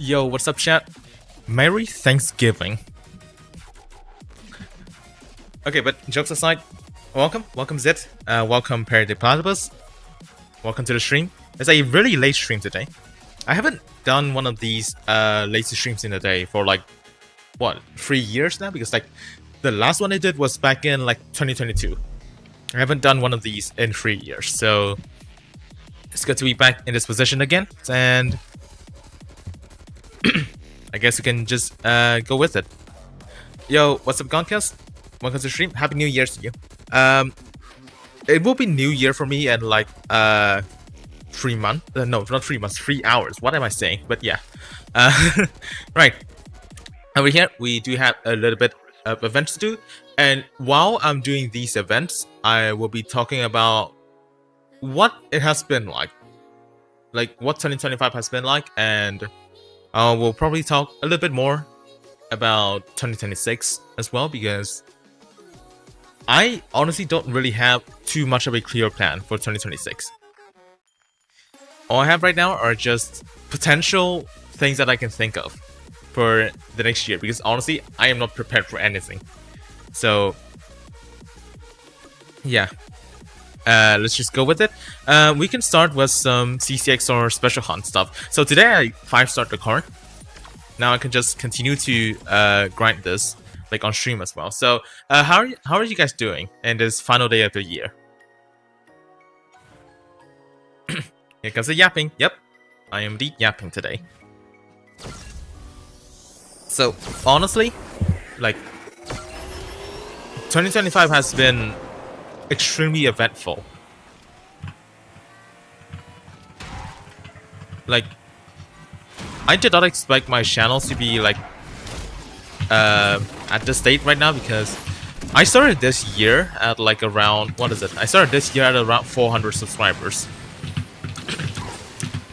Yo, what's up, chat? Merry Thanksgiving. Okay, but jokes aside, welcome Zit, welcome Platypus, welcome to the stream. It's a really late stream today. I haven't done one of these late streams in a day for like, what, 3 years now? Because like, the last one I did was back in like 2022. I haven't done one of these in 3 years, so it's good to be back in this position again, and I guess we can just go with it. Yo, what's up, Goncast? Welcome to the stream. Happy New Year to you. It will be New Year for me in like 3 months. No, not 3 months. 3 hours. What am I saying? But yeah. Right. Over here, we do have a little bit of events to do, and while I'm doing these events, I will be talking about what it has been like what 2025 has been like, and we'll probably talk a little bit more about 2026 as well, because I honestly don't really have too much of a clear plan for 2026. All I have right now are just potential things that I can think of for the next year, because honestly, I am not prepared for anything. So, yeah. Let's just go with it. We can start with some CCX or special hunt stuff. So today I 5-starred the card. Now I can just continue to grind this like on stream as well. So how are you guys doing in this final day of the year? Here comes the yapping. Yep, I am deep yapping today. So honestly, like 2025 has been extremely eventful. Like, I did not expect my channel to be like at this state right now, because I started this year at like around, what is it? I started this year at around 400 subscribers.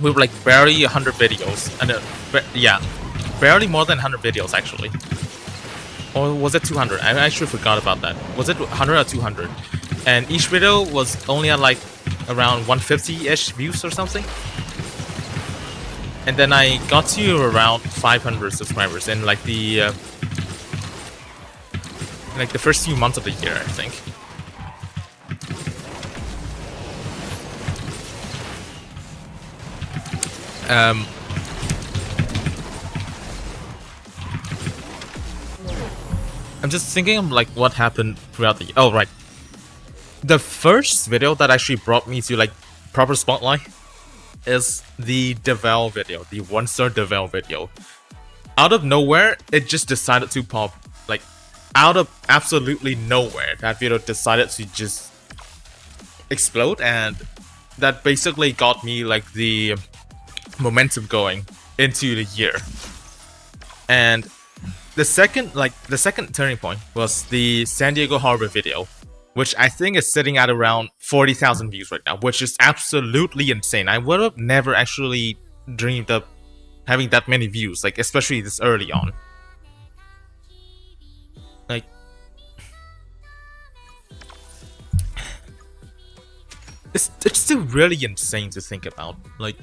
With like barely 100 videos, and yeah, barely more than 100 videos actually. Or was it 200? I actually forgot about that. Was it 100 or 200? And each video was only at like around 150-ish views or something. And then I got to around 500 subscribers in like the first few months of the year, I think. I'm just thinking of like what happened throughout the year. Oh, right. The first video that actually brought me to like proper spotlight is the Devel video, the 1-star Devel video. Out of nowhere, it just decided to pop. Like, out of absolutely nowhere, that video decided to just explode, and that basically got me like the momentum going into the year. And the second turning point was the San Diego Harbor video, which I think is sitting at around 40,000 views right now, which is absolutely insane. I would have never actually dreamed of having that many views, like especially this early on. Like, it's still really insane to think about. Like,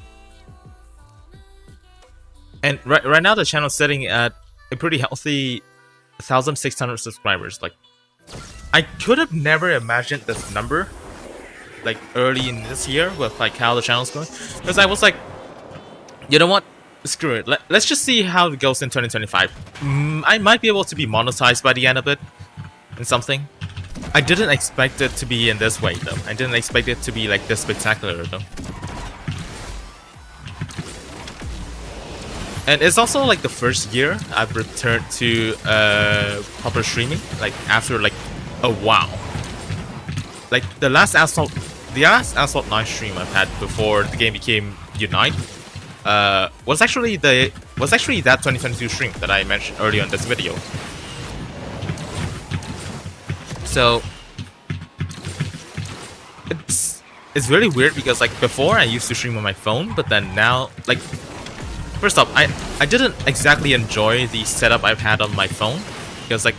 and right now the channel's sitting at a pretty healthy 1,600 subscribers. Like, I could have never imagined this number, like early in this year with like how the channel's going, because I was like, you know what, screw it. Let's just see how it goes in 2025. I might be able to be monetized by the end of it, and something. I didn't expect it to be in this way though. I didn't expect it to be like this spectacular though. And it's also like the first year I've returned to proper streaming, like after like a while. Like the last Asphalt 9 stream I've had before the game became Unite was actually that 2022 stream that I mentioned earlier in this video. So it's really weird, because like before I used to stream on my phone, but then now, like, first off, I didn't exactly enjoy the setup I've had on my phone, because like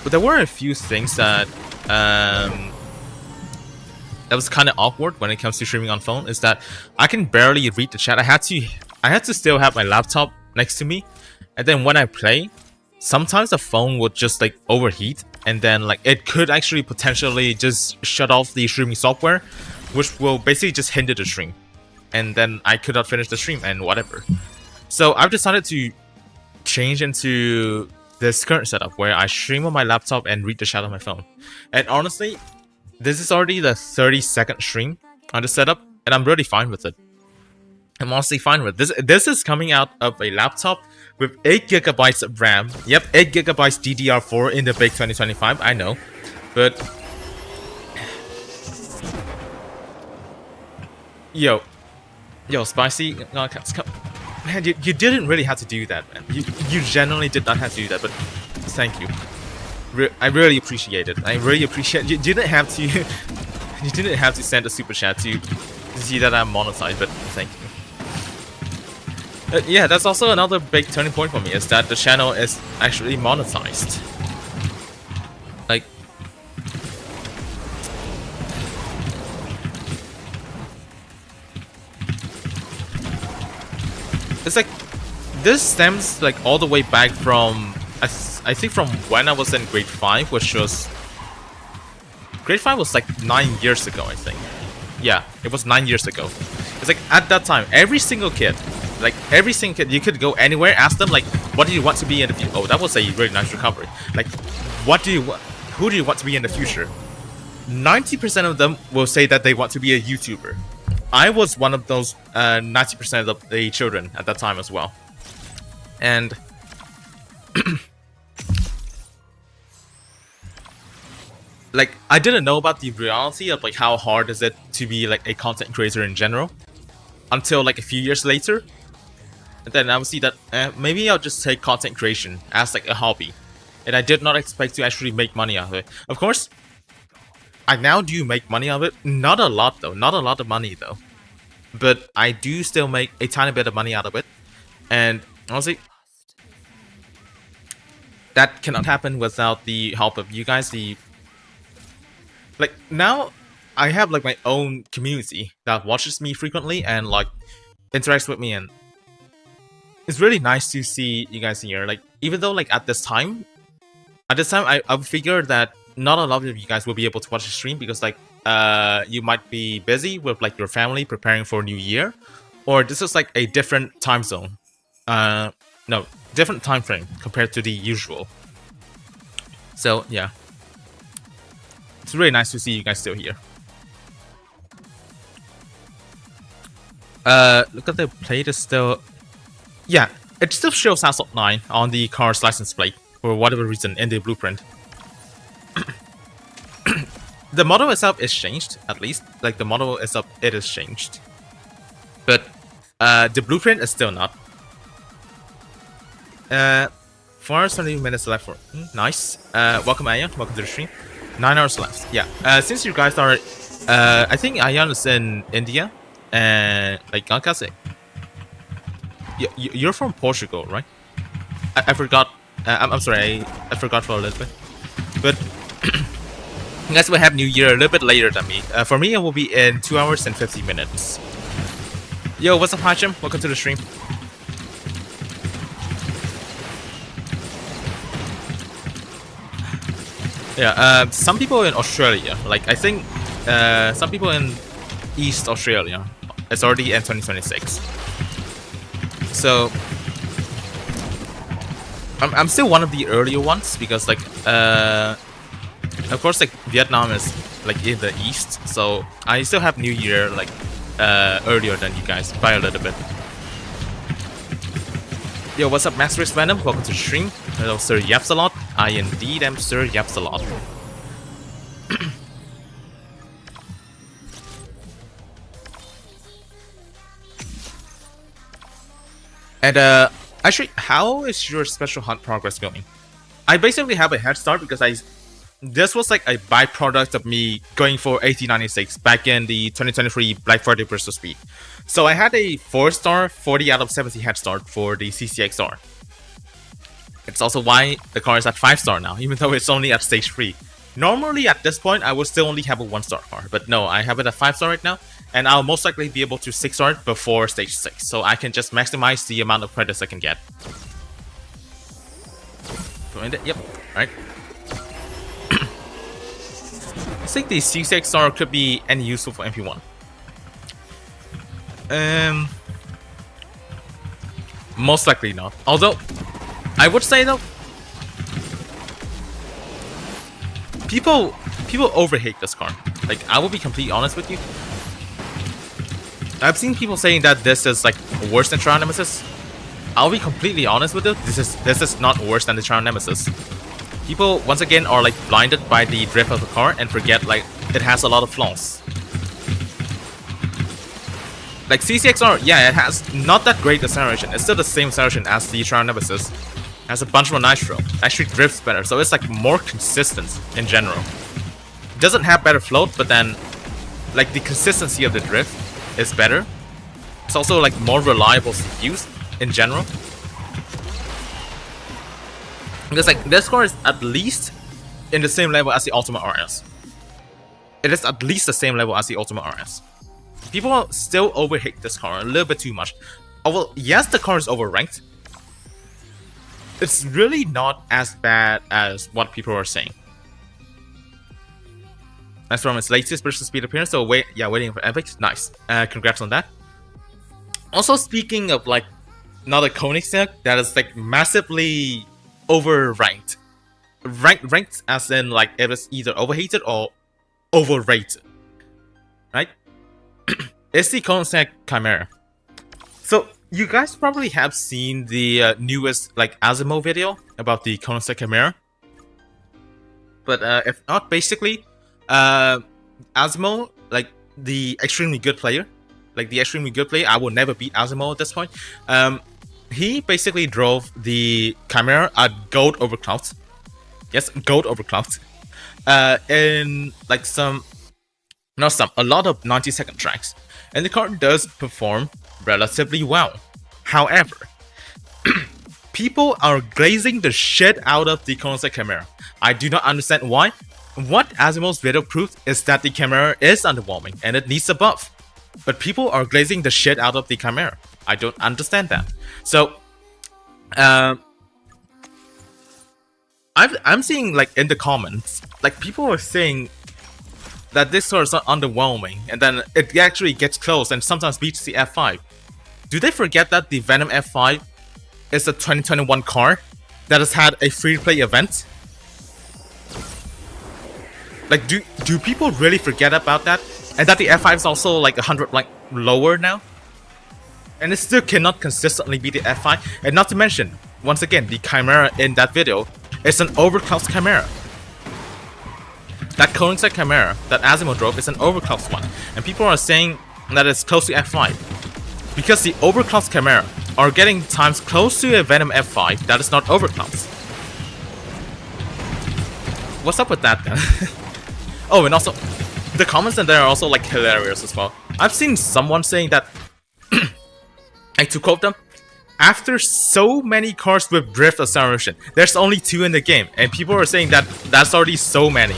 there were a few things that that was kind of awkward when it comes to streaming on phone is that I can barely read the chat. I had to still have my laptop next to me, and then when I play, sometimes the phone would just like overheat, and then like it could actually potentially just shut off the streaming software, which will basically just hinder the stream, and then I could not finish the stream and whatever. So I've decided to change into this current setup where I stream on my laptop and read the chat on my phone. And honestly, this is already the 32nd stream on the setup, and I'm really fine with it. I'm honestly fine with this. This is coming out of a laptop with 8 GB of RAM. Yep, 8 GB DDR4 in the big 2025, I know. But Yo, Spicy, man, you didn't really have to do that, man. You genuinely did not have to do that, but thank you. I really appreciate it. I really appreciate you didn't have to you didn't have to send a super chat to see that I'm monetized, but thank you. Yeah, that's also another big turning point for me, is that the channel is actually monetized. Like, it's like, this stems like all the way back from, I think from when I was in grade 5, which was, grade 5 was like 9 years ago, I think. Yeah, it was 9 years ago. It's like, at that time, every single kid, you could go anywhere, ask them like, what do you want to be in the future? Oh, that was a really nice recovery. Like, who do you want to be in the future? 90% of them will say that they want to be a YouTuber. I was one of those 90% of the children at that time as well. And like, I didn't know about the reality of like how hard is it to be like a content creator in general until like a few years later. And then I would see that maybe I'll just take content creation as like a hobby. And I did not expect to actually make money out of it. Of course, I now do make money out of it. Not a lot though. Not a lot of money though. But I do still make a tiny bit of money out of it. And honestly, that cannot happen without the help of you guys. Like, now I have like my own community that watches me frequently and like interacts with me, and it's really nice to see you guys here. Like, even though like at this time I figured that not a lot of you guys will be able to watch the stream because like you might be busy with like your family preparing for New Year, or this is like a different time zone. No, different time frame compared to the usual. So yeah, it's really nice to see you guys still here. Look at the plate is still, yeah, it still shows Asphalt 9 on the car's license plate for whatever reason in the blueprint. The model itself is changed, at least. Like, the model itself, it is changed. But the blueprint is still not. 4 hours 20 minutes left for nice. Welcome Ayan, welcome to the stream. 9 hours left. Yeah. Since you guys are I think Ayan is in India and like Gankase. You're from Portugal, right? I forgot. I'm sorry, I forgot for a little bit. But you guys will have New Year a little bit later than me. For me, it will be in 2 hours and 50 minutes. Yo, what's up, Hachim? Welcome to the stream. Yeah, some people in Australia, like I think some people in East Australia, it's already in 2026. So I'm still one of the earlier ones because like of course like Vietnam is like in the east, so I still have New Year like earlier than you guys by a little bit. Yo, what's up, Master Venom? Welcome to the stream. Hello, Sir Yaps a lot. I indeed am Sir Yaps a lot. And actually, how is your special hunt progress going? I basically have a head start because this was like a byproduct of me going for 1896 back in the 2023 Black Friday Bristol Speed. So I had a 4-star 40 out of 70 head start for the CCXR. It's also why the car is at 5-star now, even though it's only at stage 3. Normally at this point, I would still only have a 1-star car, but no, I have it at 5-star right now, and I'll most likely be able to 6-star it before stage 6, so I can just maximize the amount of credits I can get. Yep, alright. I think the C6-star could be any useful for MP1. Most likely not. Although, I would say though, people overhate this car. Like, I will be completely honest with you. I've seen people saying that this is like worse than Trial Nemesis. I'll be completely honest with you. This is not worse than the Trial Nemesis. People once again are like blinded by the drift of the car and forget like it has a lot of flaws. Like CCXR, yeah, it has not that great acceleration. It's still the same acceleration as the Trial Nemesis. It has a bunch more nitro. Actually drifts better, so it's like more consistent in general. It doesn't have better float, but then like the consistency of the drift is better. It's also like more reliable CPUs in general. Because like this car is at least in the same level as the Ultimate RS. It is at least the same level as the Ultimate RS. People still overhate this car a little bit too much. Oh, well, yes, the car is overranked. It's really not as bad as what people are saying. That's from its latest versus speed appearance. So waiting for Epic. Nice. Congrats on that. Also, speaking of like another Koenigsegg that is like massively overranked. Ranked as in like it was either overhated or overrated. Right? It's the Koenigsegg Chimera. So you guys probably have seen the newest like Asimo video about the Koenigsegg Chimera. But if not, basically, Asimo, like the extremely good player, I will never beat Asimo at this point. He basically drove the Chimera at gold overclocked. Yes, gold overclocked. In like a lot of 90-second tracks. And the car does perform relatively well. However, people are glazing the shit out of the Koenigsegg Chimera. I do not understand why. What Asimo's video proved is that the Chimera is underwhelming and it needs a buff. But people are glazing the shit out of the Chimera. I don't understand that. So, I'm seeing like in the comments, like people are saying that this car is not underwhelming, and then it actually gets close and sometimes beats the F5. Do they forget that the Venom F5 is a 2021 car that has had a free-to-play event? Like, do people really forget about that? And that the F5 is also like 100 like lower now? And it still cannot consistently beat the F5. And not to mention, once again, the Chimera in that video is an overclocked Chimera. That Koenigsegg Chimera that Asimo drove is an overclocked one, and people are saying that it's close to F5 because the overclocked Chimera are getting times close to a Venom F5 that is not overclocked. What's up with that then? Oh, and also the comments in there are also like hilarious as well. I've seen someone saying that, like to quote them, after so many cars with drift acceleration, there's only 2 in the game, and people are saying that that's already so many.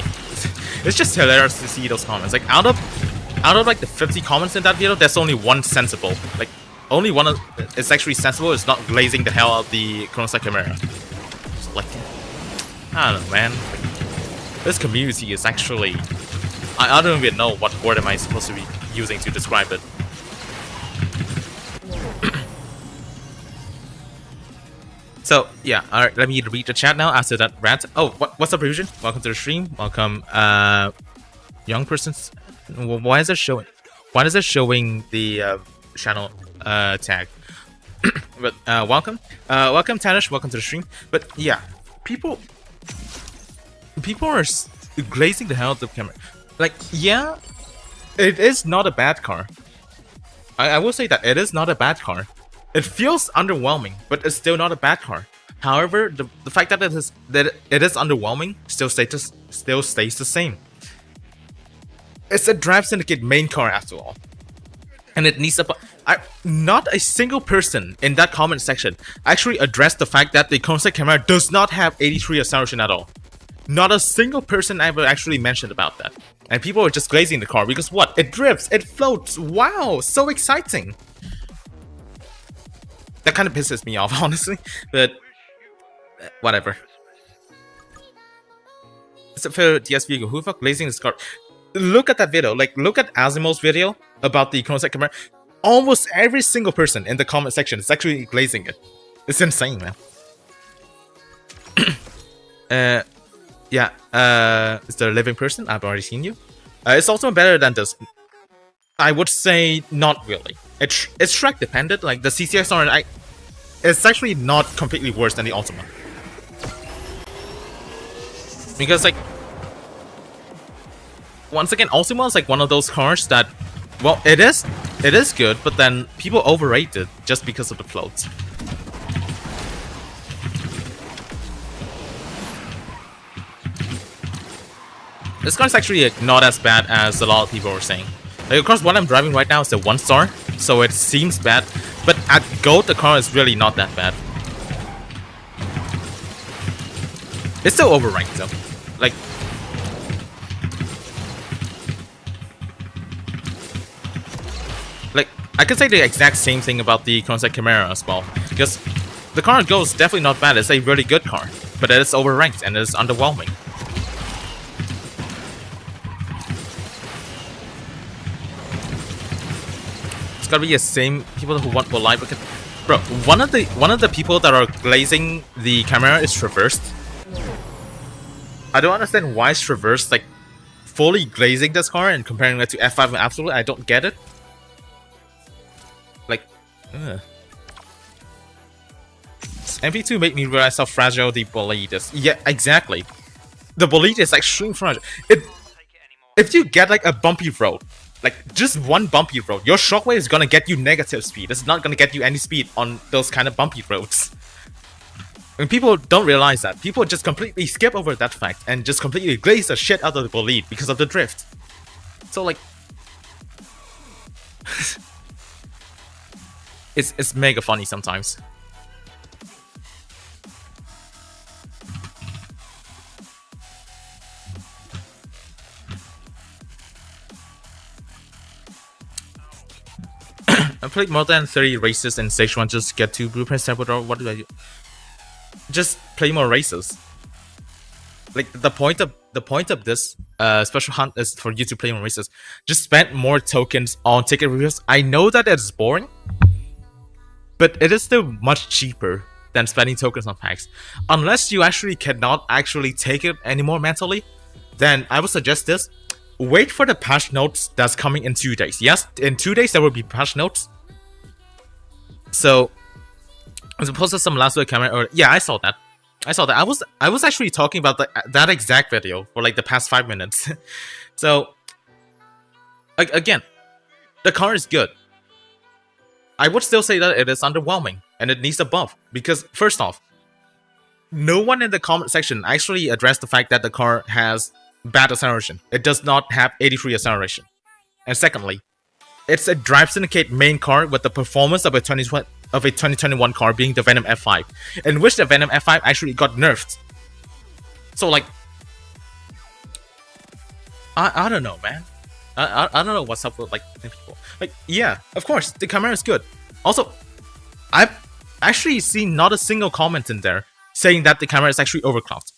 It's just hilarious to see those comments. Like out of like the 50 comments in that video, there's only one sensible. Like only one is actually sensible. It's not glazing the hell out of the Koenigsegg Chimera. So, like, I don't know, man. Like, this community is actually, I don't even know what word am I supposed to be using to describe it. So yeah, alright, let me read the chat now after that rant. Oh, what's up, Fusion? Welcome to the stream. Welcome, young persons. Why is it showing? Why is it showing the channel tag? But welcome, welcome, Tanish. Welcome to the stream. But yeah, people are glazing the hell out of the camera. Like, yeah, it is not a bad car. I will say that it is not a bad car. It feels underwhelming, but it's still not a bad car. However, the fact that it is underwhelming still stays the same. It's a Drive Syndicate main car after all, and it needs not a single person in that comment section actually addressed the fact that the Koenigsegg Chimera does not have 83 acceleration at all. Not a single person ever actually mentioned about that. And people were just glazing the car because what? It drifts, it floats. Wow, so exciting. That kind of pisses me off, honestly. But whatever. Except for DSV, who fuck glazing this car? Look at that video. Like, look at Asimo's video about the QuanTheAznFrog camera. Almost every single person in the comment section is actually glazing it. It's insane, man. Yeah, is there a living person? I've already seen you. It's also better than this. I would say not really. It's track dependent. Like the CCXR, it's actually not completely worse than the Ultima. Because like, once again, Ultima is like one of those cars that, well, it is good, but then people overrate it just because of the floats. This car is actually not as bad as a lot of people were saying. Like, of course, what I'm driving right now is a 1-star, so it seems bad. But at GOAT, the car is really not that bad. It's still overranked though. Like, I could say the exact same thing about the QuanTheAznFrog Chimera as well. Because the car at GOAT is definitely not bad. It's a really good car, but it is overranked and it is underwhelming. Gotta be the same people who want more live. Bro, one of the people that are glazing the camera is Traversed. I don't understand why is Traversed like fully glazing this car and comparing it to F5 and Absolute. I don't get it. Like, MP2 made me realize how fragile the bolide is. Yeah, exactly. The bolide is extremely fragile. If you get like a bumpy road, like just one bumpy road, your shockwave is gonna get you negative speed. It's not gonna get you any speed on those kind of bumpy roads. And people don't realize that. People just completely skip over that fact and just completely glaze the shit out of the bolide because of the drift. So like, it's mega funny sometimes. I played more than 30 races in stage 1 just to get 2 blueprints. What do I do? Just play more races. Like the point of this special hunt is for you to play more races. Just spend more tokens on ticket reviews. I know that it's boring, but it is still much cheaper than spending tokens on packs. Unless you actually cannot actually take it anymore mentally, then I would suggest this. Wait for the patch notes that's coming in 2 days. Yes, in 2 days there will be patch notes. So, as opposed to some last week camera, or yeah, I saw that. I was actually talking about that exact video for like the past 5 minutes. So, again, the car is good. I would still say that it is underwhelming and it needs a buff because first off, no one in the comment section actually addressed the fact that the car has bad acceleration. It does not have 83 acceleration. And secondly, it's a Drive Syndicate main car with the performance of a 2021 car being the Venom F5, in which the Venom F5 actually got nerfed. So like, I don't know, man. I don't know what's up with like people. Like, yeah, of course the camera is good. Also, I've actually seen not a single comment in there saying that the camera is actually overclocked.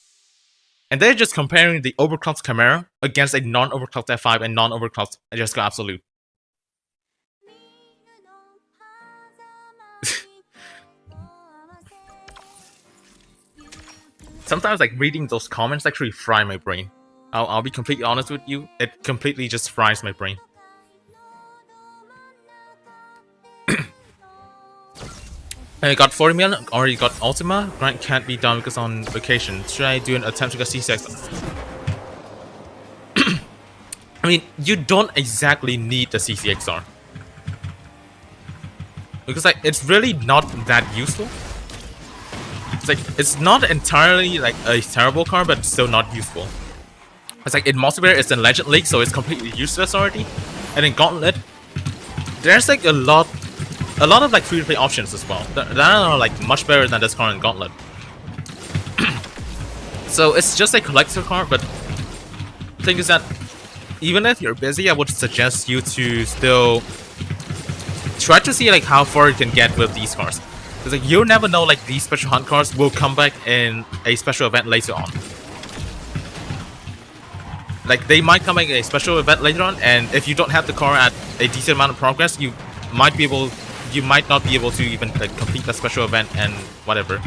And they're just comparing the overclocked Chimera against a non-overclocked F5 and non-overclocked just Absolute. Sometimes like reading those comments actually fry my brain. I'll be completely honest with you. It completely just fries my brain. I got 40 million, already got Ultima. Grant can't be done because on vacation. Should I do an attempt to get C6? I mean, you don't exactly need the CCXR. Because like, it's really not that useful. It's like, it's not entirely like a terrible car, but it's still not useful. It's like in multiplayer, it's in Legend League, so it's completely useless already. And in Gauntlet, there's like a lot of like free-to-play options as well that are like much better than this car in Gauntlet. So it's just a collector card, but the thing is that even if you're busy, I would suggest you to still try to see like how far you can get with these cards. Because like you'll never know, like these special hunt cards will come back in a special event later on. Like they might come back in a special event later on, and if you don't have the card at a decent amount of progress, you might not be able to even like complete that special event and whatever.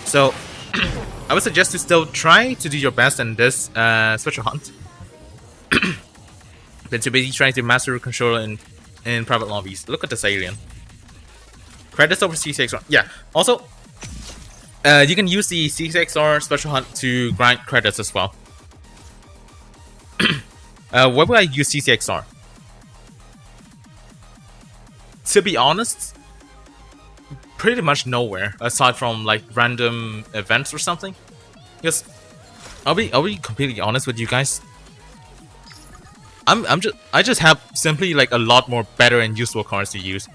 So I would suggest to still try to do your best in this special hunt. Then to be trying to master your controller in private lobbies. Look at this alien. Credits over C6R. Yeah. Also, you can use the C6R special hunt to grind credits as well. Where would I use CCXR? To be honest, pretty much nowhere aside from like random events or something. Because I'll be completely honest with you guys. I just have simply like a lot more better and useful cards to use.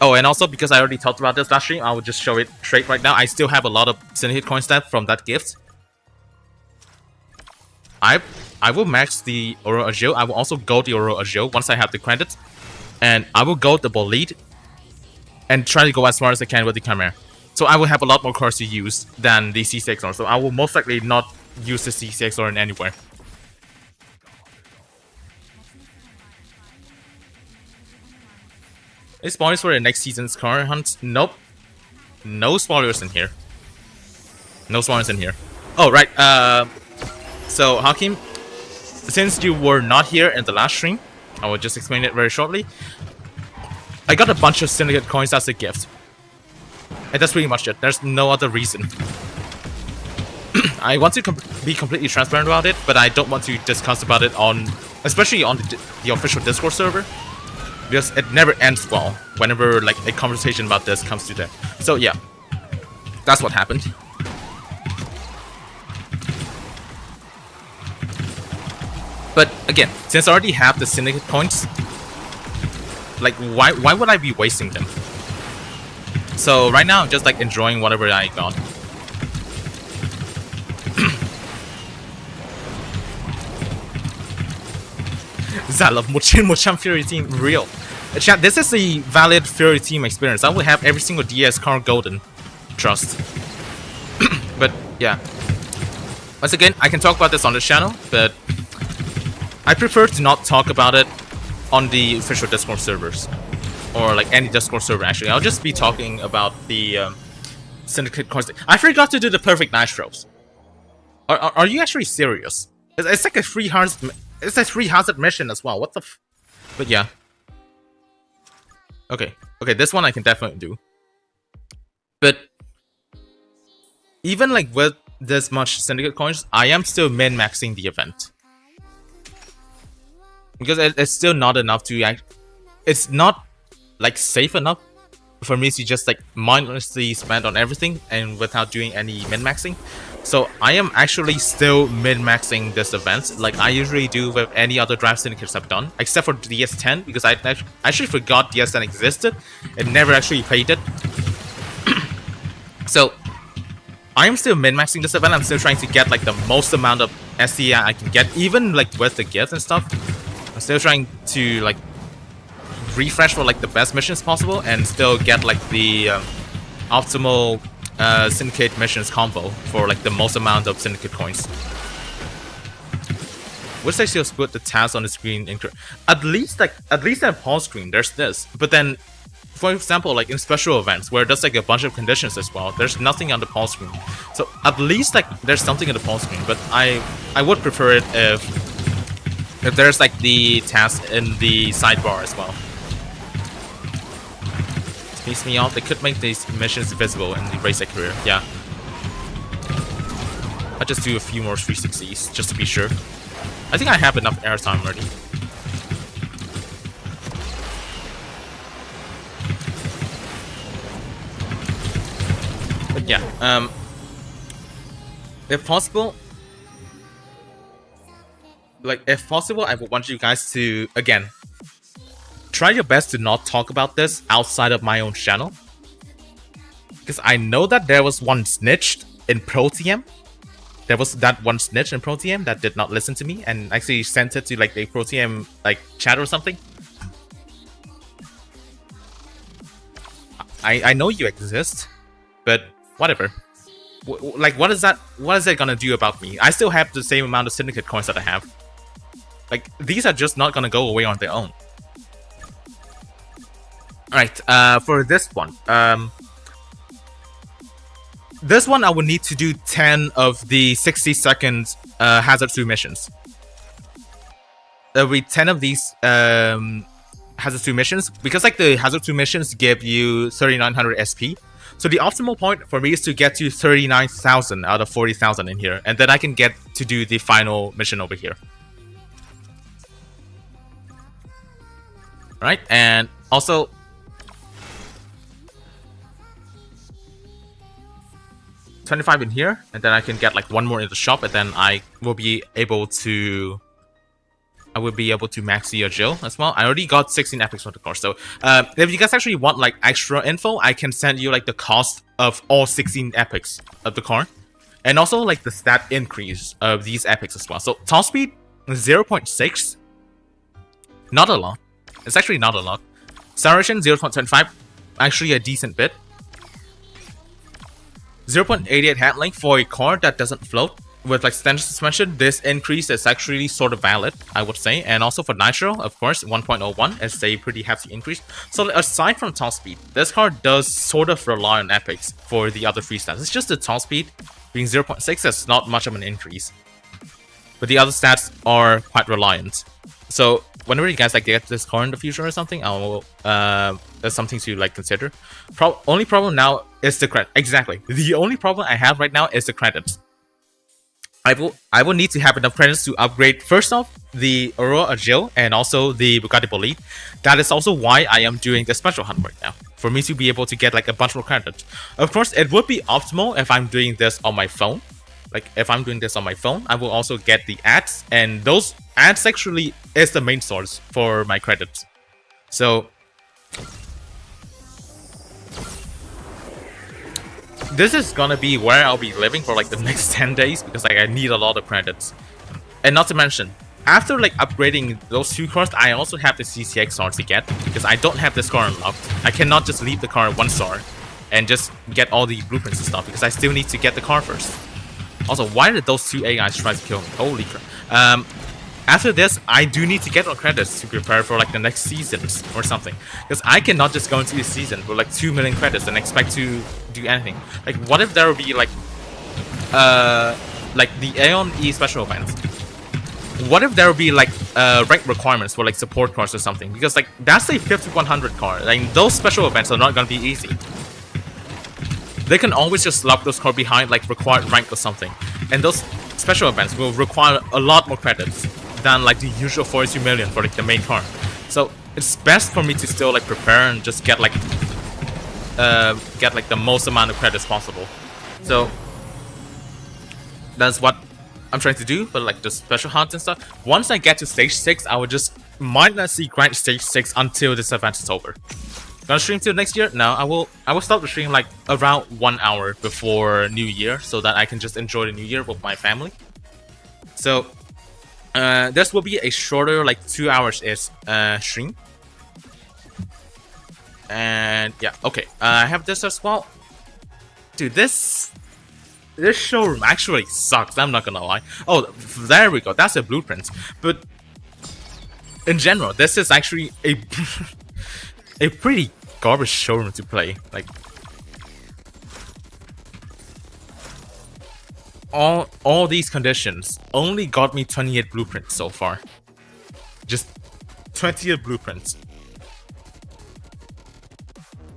Oh, and also because I already talked about this last stream, I will just show it straight right now. I still have a lot of Syndicate coins left from that gift. I will max the Oro Agile. I will also go the Oro Agile once I have the credits. And I will go the Bolide and try to go as far as I can with the Chimera. So I will have a lot more cards to use than the C6R. So I will most likely not use the C6R in anywhere. Any spoilers for the next season's card hunt? Nope. No spoilers in here. No spoilers in here. Oh, right. So, Hakim, since you were not here in the last stream, I will just explain it very shortly. I got a bunch of Syndicate coins as a gift. And that's pretty much it. There's no other reason. I want to be completely transparent about it, but I don't want to discuss about it on, especially on the official Discord server. Because it never ends well whenever like a conversation about this comes to them. So yeah, that's what happened. But again, since I already have the Syndicate coins, like why would I be wasting them? So right now I'm just like enjoying whatever I got. Zalov, Mochan Fury Team, real. Chat, this is a valid Fury Team experience. I will have every single DS card golden. Trust. But yeah. Once again, I can talk about this on the channel, but I prefer to not talk about it on the official Discord servers. Or like any Discord server actually. I'll just be talking about the Syndicate cards. I forgot to do the perfect nitros. Are you actually serious? It's like a free hazard. It's a free hazard mission as well. What the f? But yeah. Okay, this one I can definitely do. But even like with this much Syndicate coins, I am still min-maxing the event. Because it's still not enough to it's not like safe enough for me to just like mindlessly spend on everything and without doing any min-maxing. So I am actually still min-maxing this event like I usually do with any other draft syndicates I've done, except for DS10 because I actually forgot DS10 existed and never actually played it. So I am still min-maxing this event. I'm still trying to get like the most amount of SCI I can get, even like with the gifts and stuff. I'm still trying to like refresh for like the best missions possible and still get like the optimal Syndicate missions combo for like the most amount of Syndicate coins. Wish they still put the tabs on the screen. At least in pause screen, there's this. But then, for example, like in special events where there's like a bunch of conditions as well, there's nothing on the pause screen. So at least like there's something in the pause screen. But I would prefer it if there's like the task in the sidebar as well. Piss me off. They could make these missions visible in the race career. Yeah. I'll just do a few more 360s just to be sure. I think I have enough airtime already. But yeah, if possible, I would want you guys to, again, try your best to not talk about this outside of my own channel. Because I know that there was one snitched in Pro TM there was that one snitch in ProTM that did not listen to me and actually sent it to like the ProTM like chat or something. I know you exist, but whatever. Like, what is that? What is that gonna do about me? I still have the same amount of syndicate coins that I have. Like, these are just not gonna go away on their own. Alright, for this one. This one I would need to do 10 of the 60-second Hazard 2 missions. There will be 10 of these Hazard 2 missions, because like the Hazard 2 missions give you 3900 SP. So the optimal point for me is to get to 39,000 out of 40,000 in here, and then I can get to do the final mission over here. Right, and also 25 in here, and then I can get like one more in the shop, and then I will be able to max your Jill as well. I already got 16 epics for the car, so if you guys actually want like extra info, I can send you like the cost of all 16 epics of the car, and also like the stat increase of these epics as well. So top speed 0.6, not a lot. It's actually not a lot. Acceleration 0.75, actually a decent bit. 0.88 handling for a car that doesn't float. With like standard suspension, this increase is actually sort of valid, I would say. And also for Nitro, of course, 1.01 is a pretty hefty increase. So aside from top speed, this car does sort of rely on epics for the other 3 stats. It's just the top speed being 0.6 is not much of an increase. But the other stats are quite reliant. So whenever you guys like get this car in the future or something, I will there's something to like consider. Only problem now is the credit. Exactly. The only problem I have right now is the credits. I will need to have enough credits to upgrade first off the Aurora Jill and also the Bugatti Bolide. That is also why I am doing the special hunt right now, for me to be able to get like a bunch more credits. Of course, it would be optimal if I'm doing this on my phone. Like if I'm doing this on my phone, I will also get the ads, and those ads actually is the main source for my credits. So this is gonna be where I'll be living for like the next 10 days, because like I need a lot of credits. And not to mention, after like upgrading those 2 cars, I also have the CCX star to get, because I don't have this car unlocked. I cannot just leave the car at 1 star and just get all the blueprints and stuff, because I still need to get the car first. Also, why did those 2 AIs try to kill me? Holy crap. After this, I do need to get more credits to prepare for like the next seasons or something. Because I cannot just go into the season with like 2 million credits and expect to do anything. Like, what if there will be like the Aeon E special events? What if there will be like rank requirements for like support cars or something? Because like that's a 5100 car. Like those special events are not gonna be easy. They can always just lock those cars behind like required rank or something, and those special events will require a lot more credits than like the usual 42 million for like the main car. So it's best for me to still like prepare and just get like the most amount of credits possible. So that's what I'm trying to do for like the special hunts and stuff. Once I get to stage 6, I will just mindlessly grind stage 6 until this event is over. Gonna stream till next year? No, I will start the stream like around 1 hour before New Year, so that I can just enjoy the New Year with my family. So this will be a shorter, like 2 hours-ish stream. And yeah, okay. I have this as well. Dude, this showroom actually sucks, I'm not gonna lie. Oh, there we go, that's a blueprint. But in general, this is actually a a pretty garbage showroom to play. Like all these conditions only got me 28 blueprints so far. Just 28 blueprints.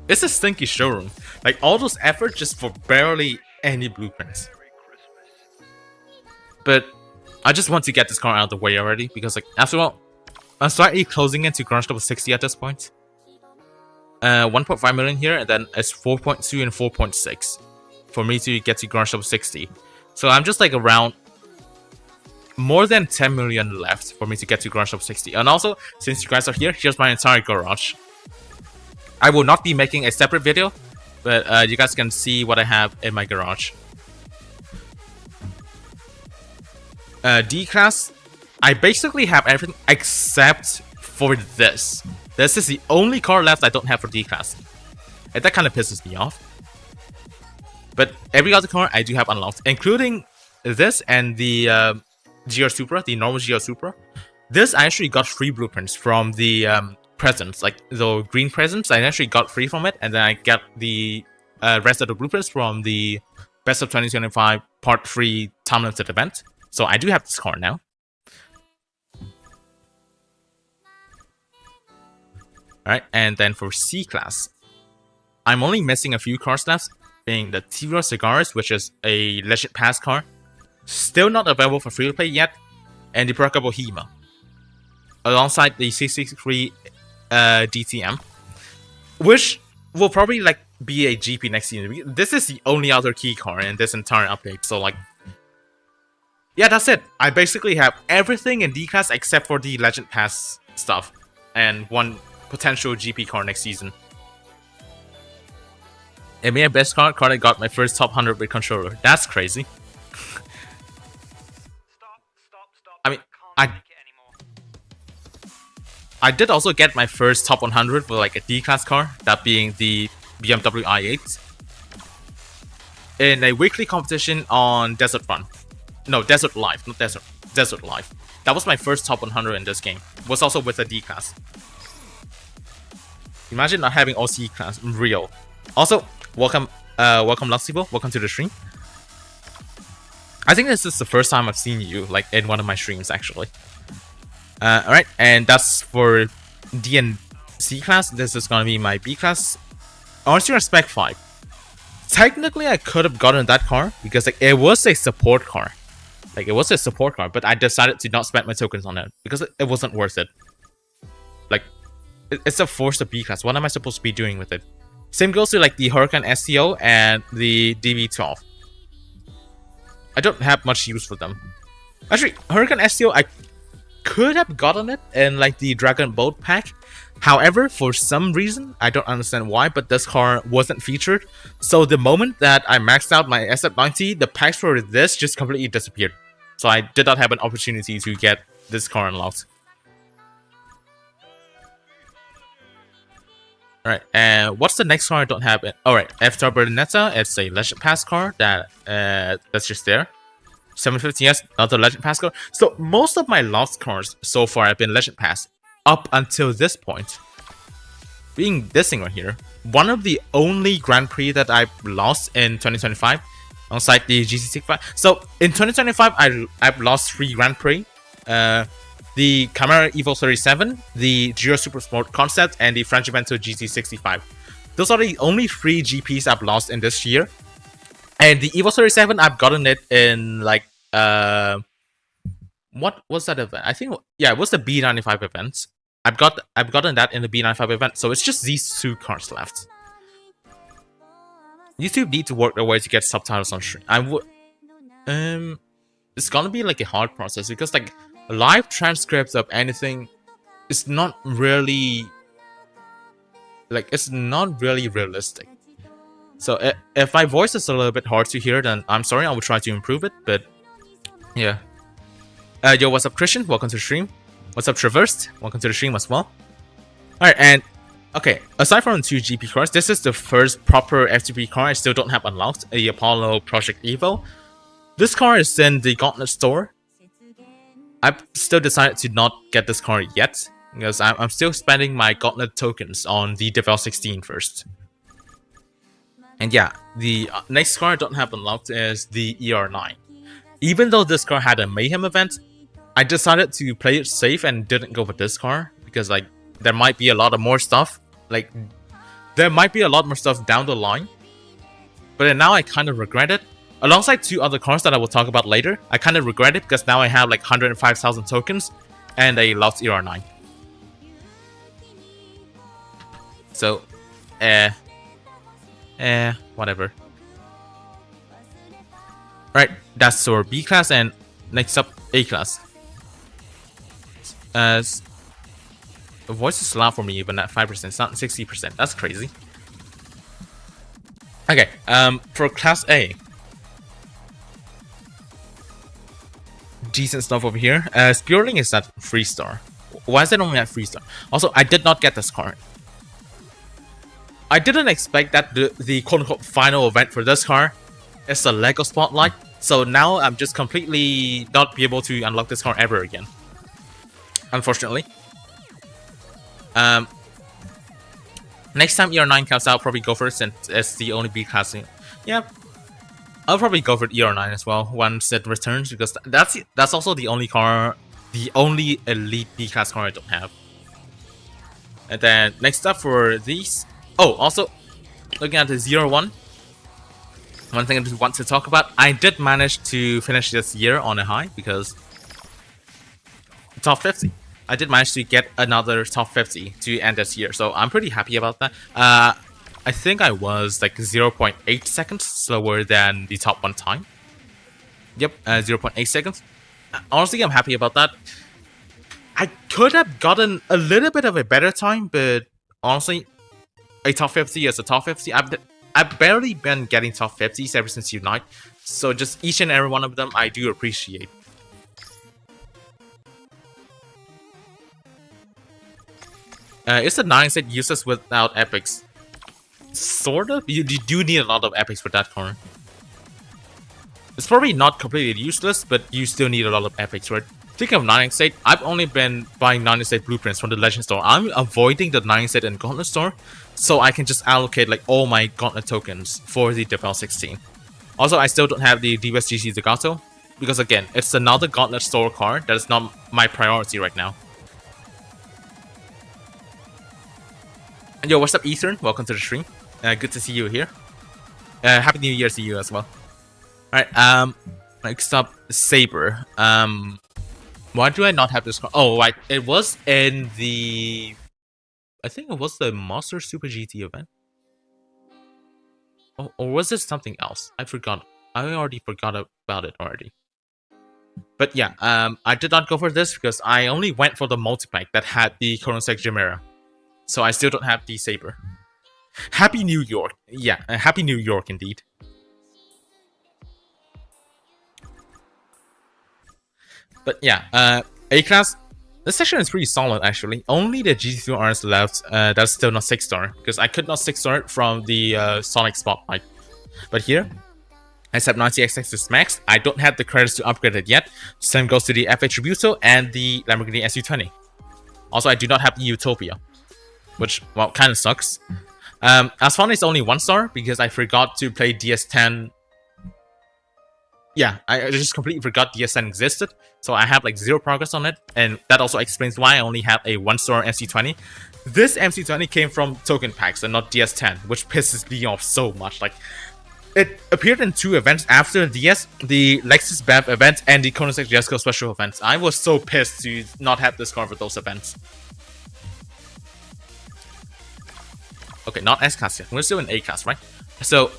It's a stinky showroom. Like all those efforts just for barely any blueprints. But I just want to get this car out of the way already, because like after all, I'm slightly closing into Garage Level 60 at this point. 1.5 million here, and then it's 4.2 and 4.6 for me to get to Garage Level 60. So I'm just like around more than 10 million left for me to get to Garage Level 60. And also, since you guys are here, here's my entire garage. I will not be making a separate video, but you guys can see what I have in my garage. D class, I basically have everything except for this. This is the only card left I don't have for D class. And that kind of pisses me off. But every other card I do have unlocked, including this and the GR Supra, the normal GR Supra. This I actually got free blueprints from the presents, like the green presents. I actually got free from it, and then I got the rest of the blueprints from the Best of 2025 Part 3 Time Limited event. So I do have this card now. Alright, and then for C class, I'm only missing a few cards left, being the Tera Cigars, which is a Legend Pass card. Still not available for free to play yet, and the Brockable Hema, alongside the 663 DTM, which will probably like be a GP next season. This is the only other key card in this entire update, so like, yeah, that's it. I basically have everything in D class except for the Legend Pass stuff, and one potential GP card next season. And my best card I got my first top 100 with controller. That's crazy. I mean, I did also get my first top 100 for like a D class car, that being the BMW i8, in a weekly competition on Desert Run. No, Desert Life, not Desert. Desert Life. That was my first top 100 in this game. Was also with a D class. Imagine not having all C class, real. Also, welcome Luxible, welcome to the stream. I think this is the first time I've seen you like in one of my streams actually. Alright, and that's for D and C class. This is gonna be my B class. Honestly, Spec 5. Technically, I could have gotten that car because like it was a support car. Like it was a support car, but I decided to not spend my tokens on it because it wasn't worth it. Like, it's a force of B class. What am I supposed to be doing with it? Same goes to like the Huracan STO and the DB12. I don't have much use for them. Actually, Huracan STO, I could have gotten it in like the Dragon Boat pack. However, for some reason, I don't understand why, but this car wasn't featured. So the moment that I maxed out my SF90, the packs for this just completely disappeared. So I did not have an opportunity to get this car unlocked. Alright, and what's the next car I don't have? Alright, F-Star Bernetta, it's a Legend Pass car that's just there. 750S, another Legend Pass car. So most of my lost cars so far have been Legend Pass. Up until this point, being this thing right here, one of the only Grand Prix that I've lost in 2025, alongside the GC65. So in 2025, I've lost 3 Grand Prix: the Chimera Evo 37, the Giro Super Sport Concept, and the Frangimento GC65. Those are the only 3 GPs I've lost in this year. And the Evo 37, I've gotten it in like what was that event? I think, yeah, it was the B95 event. I've gotten that in the B95 event, so it's just these 2 cards left. YouTube need to work their way to get subtitles on stream. It's gonna be like a hard process because like live transcripts of anything is not really realistic. So if my voice is a little bit hard to hear, then I'm sorry. I will try to improve it, but yeah. Yo, what's up, Christian? Welcome to the stream. What's up, Traversed? Welcome to the stream as well. Alright, and okay, aside from the 2 GP cars, this is the first proper FTP car I still don't have unlocked, the Apollo Project Evo. This car is in the Gauntlet store. I've still decided to not get this car yet, because I'm still spending my Gauntlet tokens on the Devel 16 first. And yeah, the next car I don't have unlocked is the ER9. Even though this car had a Mayhem event, I decided to play it safe and didn't go for this car because like there might be a lot of more stuff. Like there might be a lot more stuff down the line. But then now I kind of regret it. Alongside 2 other cars that I will talk about later, I kind of regret it because now I have like 105,000 tokens and a lost ER9. So, whatever. Right, that's our B class, and next up, A class. The voice is loud for me even at 5%, it's not 60%, that's crazy. Okay, for class A. decent stuff over here. Spearling is at 3-star. Why is it only at 3-star? Also, I did not get this card. I didn't expect that the quote-unquote final event for this card is a Lego Spotlight. So now I'm just completely not be able to unlock this card ever again. Unfortunately. Next time ER9 comes out, I'll probably go for it since it's the only B class. Yeah, I'll probably go for ER9 as well once it returns, because that's also the only car, the only elite B class car I don't have. And then next up for these. Oh, also looking at the 01. One thing I just want to talk about, I did manage to finish this year on a high because top 50. I did manage to get another top 50 to end this year, so I'm pretty happy about that. I think I was like 0.8 seconds slower than the top 1 time. Yep, 0.8 seconds. Honestly, I'm happy about that. I could have gotten a little bit of a better time, but honestly, a top 50 is a top 50. I've barely been getting top 50s ever since Unite, so just each and every one of them I do appreciate. Is the 9 set useless without epics? Sort of. You do need a lot of epics for that card. It's probably not completely useless, but you still need a lot of epics, right? Speaking of 9 set, I've only been buying 9 set blueprints from the Legend Store. I'm avoiding the 9 set and Gauntlet Store, so I can just allocate like all my Gauntlet tokens for the Devel 16. Also, I still don't have the DBSGC Zagato, because again, it's another Gauntlet Store card that is not my priority right now. Yo, what's up, Ethan? Welcome to the stream. Good to see you here. Happy New Year to you as well. Alright, next up, Saber. Why do I not have this card? Oh, right, it was in the... I think it was the Monster Super GT event. Oh, or was it something else? I forgot. I already forgot about it already. But yeah, I did not go for this because I only went for the multipack that had the Chronosec Chimera. So I still don't have the Saber. Happy New York. Yeah, Happy New York indeed. But yeah, A-Class, this section is pretty solid actually. Only the GT2R is left that's still not 6-star, because I could not 6-star it from the Sonic Spotlight. But here, except 90XX is maxed, I don't have the credits to upgrade it yet. Same goes to the FA Tributo and the Lamborghini SU20. Also, I do not have the Utopia, which, well, kind of sucks. Asphalt is only 1-star because I forgot to play DS10. Yeah, I just completely forgot DS10 existed, so I have like 0 progress on it, and that also explains why I only have a 1-star MC20. This MC20 came from token packs and not DS10, which pisses me off so much. Like, it appeared in 2 events after DS, the Lexus Bev event and the Koenigsegg Jesco special events. I was so pissed to not have this card for those events. Okay, not S-Class yet. We're still in A-Class, right? So,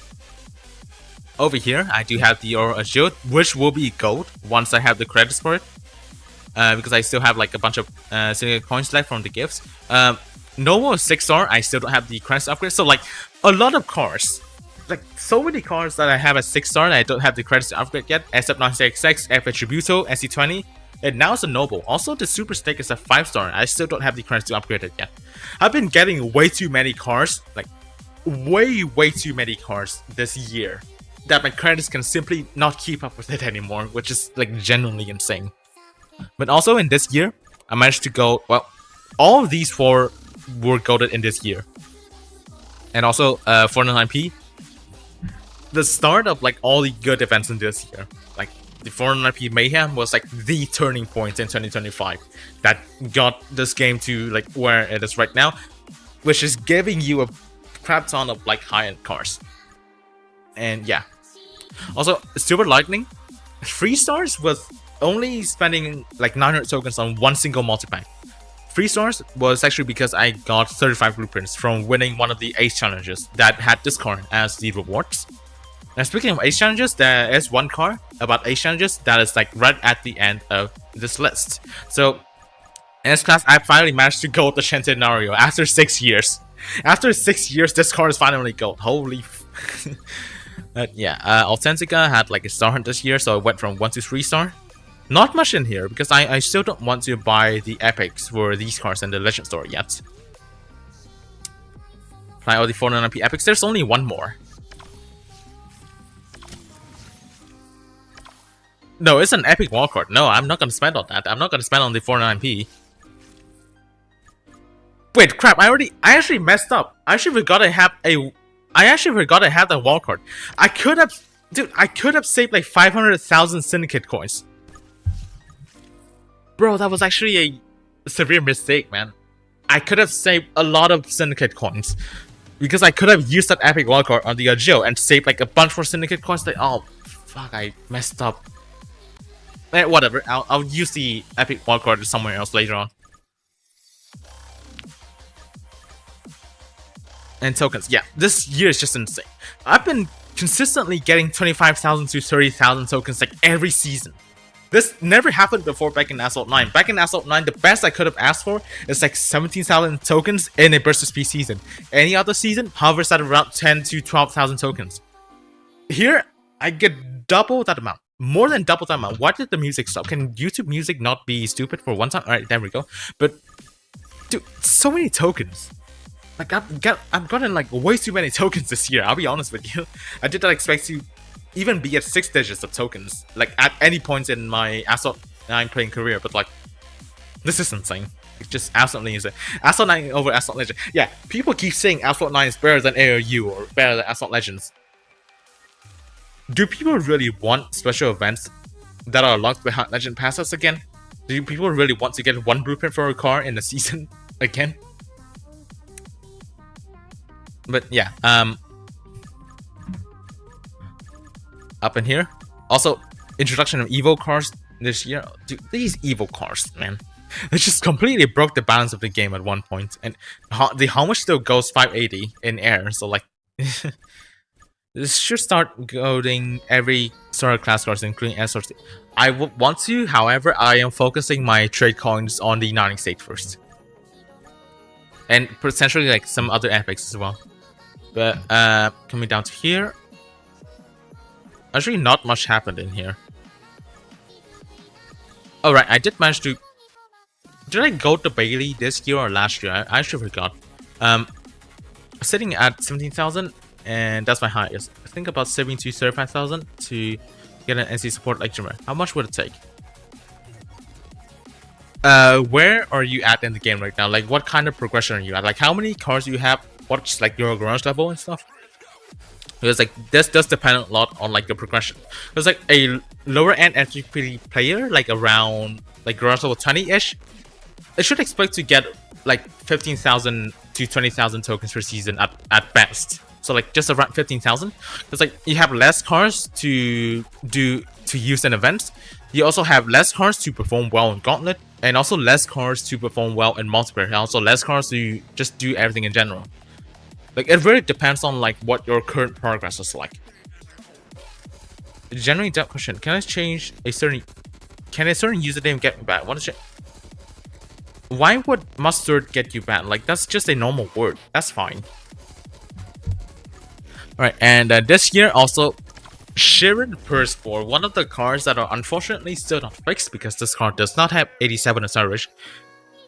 over here, I do have the Aura Azure, which will be gold once I have the credits for it. Because I still have like a bunch of single coins left from the gifts. Novo 6-star, I still don't have the credits to upgrade. So like, a lot of cars. Like, so many cars that I have at 6-star and I don't have the credits to upgrade yet. Except 96X, FA Tributo, SC20. And now it's a Noble. Also, the Super Stick is a 5-star. I still don't have the credits to upgrade it yet. I've been getting way too many cars. Like, way too many cars this year, that my credits can simply not keep up with it anymore, which is like genuinely insane. But also in this year, I managed to go, well, all of these 4 were golded in this year. And also 409p, the start of like all the good events in this year. Like the 409p Mayhem was like the turning point in 2025 that got this game to like where it is right now, which is giving you a crap ton of like high-end cars. And yeah. Also, Silver Lightning, 3 stars with only spending like 900 tokens on 1 single multipack. 3 stars was actually because I got 35 blueprints from winning one of the Ace challenges that had this card as the rewards. Now, speaking of Ace challenges, there is one card about Ace challenges that is like right at the end of this list. So, in this class, I finally managed to gold the Centenario after 6 years. After 6 years, this card is finally gold. Holy yeah, Authentica had like a star hunt this year, so it went from 1 to 3 star. Not much in here because I still don't want to buy the epics for these cards in the Legend Store yet. Buy all the 499p epics. There's only one more. No, it's an epic wildcard. No, I'm not gonna spend on that. I'm not gonna spend on the 499p. Wait, crap! I actually messed up. I actually forgot I have the wildcard. I could have saved like 500,000 syndicate coins. Bro, that was actually a severe mistake, man. I could have saved a lot of syndicate coins because I could have used that epic wildcard on the Geo and saved like a bunch more syndicate coins. Like, oh, fuck! I messed up. Whatever. I'll use the epic wildcard somewhere else later on. And tokens, yeah, this year is just insane. I've been consistently getting 25,000 to 30,000 tokens like every season. This never happened before back in Asphalt 9. Back in Asphalt 9, the best I could have asked for is like 17,000 tokens in a Burst of Speed season. Any other season hovers at around 10 to 12,000 tokens. Here, I get double that amount. More than double that amount. Why did the music stop? Can YouTube music not be stupid for one time? Alright, there we go. But, dude, so many tokens. Like, I've gotten like way too many tokens this year, I'll be honest with you. I did not expect to even be at 6 digits of tokens, like at any point in my Asphalt 9 playing career, but like, this is insane. It's just absolutely insane. Asphalt 9 over Asphalt Legends. Yeah, people keep saying Asphalt 9 is better than AOU or better than Asphalt Legends. Do people really want special events that are locked behind Legend Passes again? Do people really want to get one blueprint for a car in a season again? But yeah, up in here. Also, introduction of Evo cars this year. Dude, these Evo cars, man. They just completely broke the balance of the game at one point. And the helmet still goes 580 in air, so like... this should start goading every sort of class cards, including S-Sort. I would want to, however, I am focusing my trade coins on the 90 state first. And potentially like some other epics as well. But coming down to here, actually not much happened in here. Alright, I did manage to... Did I go to Bailey this year or last year? I actually forgot. Sitting at 17,000, and that's my highest. I think about saving to 35,000 to get an NC support like Chimera. How much would it take? Where are you at in the game right now? Like, what kind of progression are you at? Like, how many cars do you have? What's like your garage level and stuff? Because like this does depend a lot on like the progression. Because like a lower end entry player, like around like garage level 20-ish, they should expect to get like 15,000 to 20,000 tokens per season at best. So like just around 15,000. It's like you have less cars to use in events. You also have less cars to perform well in Gauntlet, and also less cars to perform well in multiplayer. And also less cars to just do everything in general. Like, it really depends on, like, what your current progress is like. Generally, that question. Can I change a certain... Can a certain username get me banned? Why would mustard get you banned? Like, that's just a normal word. That's fine. Alright, and this year also... Sharon Purse for one of the cards that are unfortunately still not fixed because this card does not have 87 acceleration.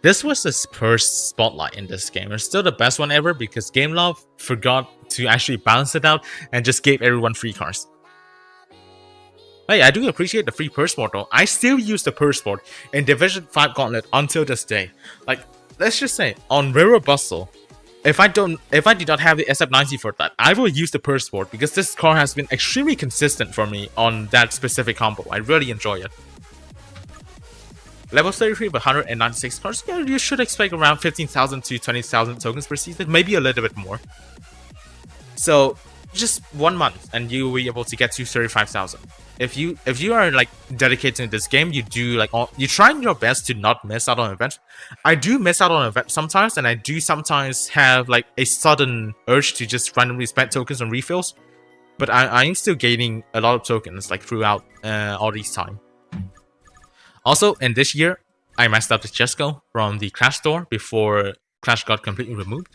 This was his first spotlight in this game. It's still the best one ever because GameLove forgot to actually balance it out and just gave everyone free cards. Hey, I do appreciate the free purse board though. I still use the purse board in Division 5 Gauntlet until this day. Like, let's just say, on River Bustle, if I did not have the SF90 for that, I will use the purse board because this card has been extremely consistent for me on that specific combo. I really enjoy it. Level 33 with 196 cards, yeah, you should expect around 15,000 to 20,000 tokens per season, maybe a little bit more. So, just 1 month and you will be able to get to 35,000. If you are like dedicated to this game, you do like you try your best to not miss out on events. I do miss out on events sometimes, and I do sometimes have like a sudden urge to just randomly spend tokens on refills. But I am still gaining a lot of tokens like throughout all this time. Also, in this year, I messed up the Jesco from the Clash store before Clash got completely removed.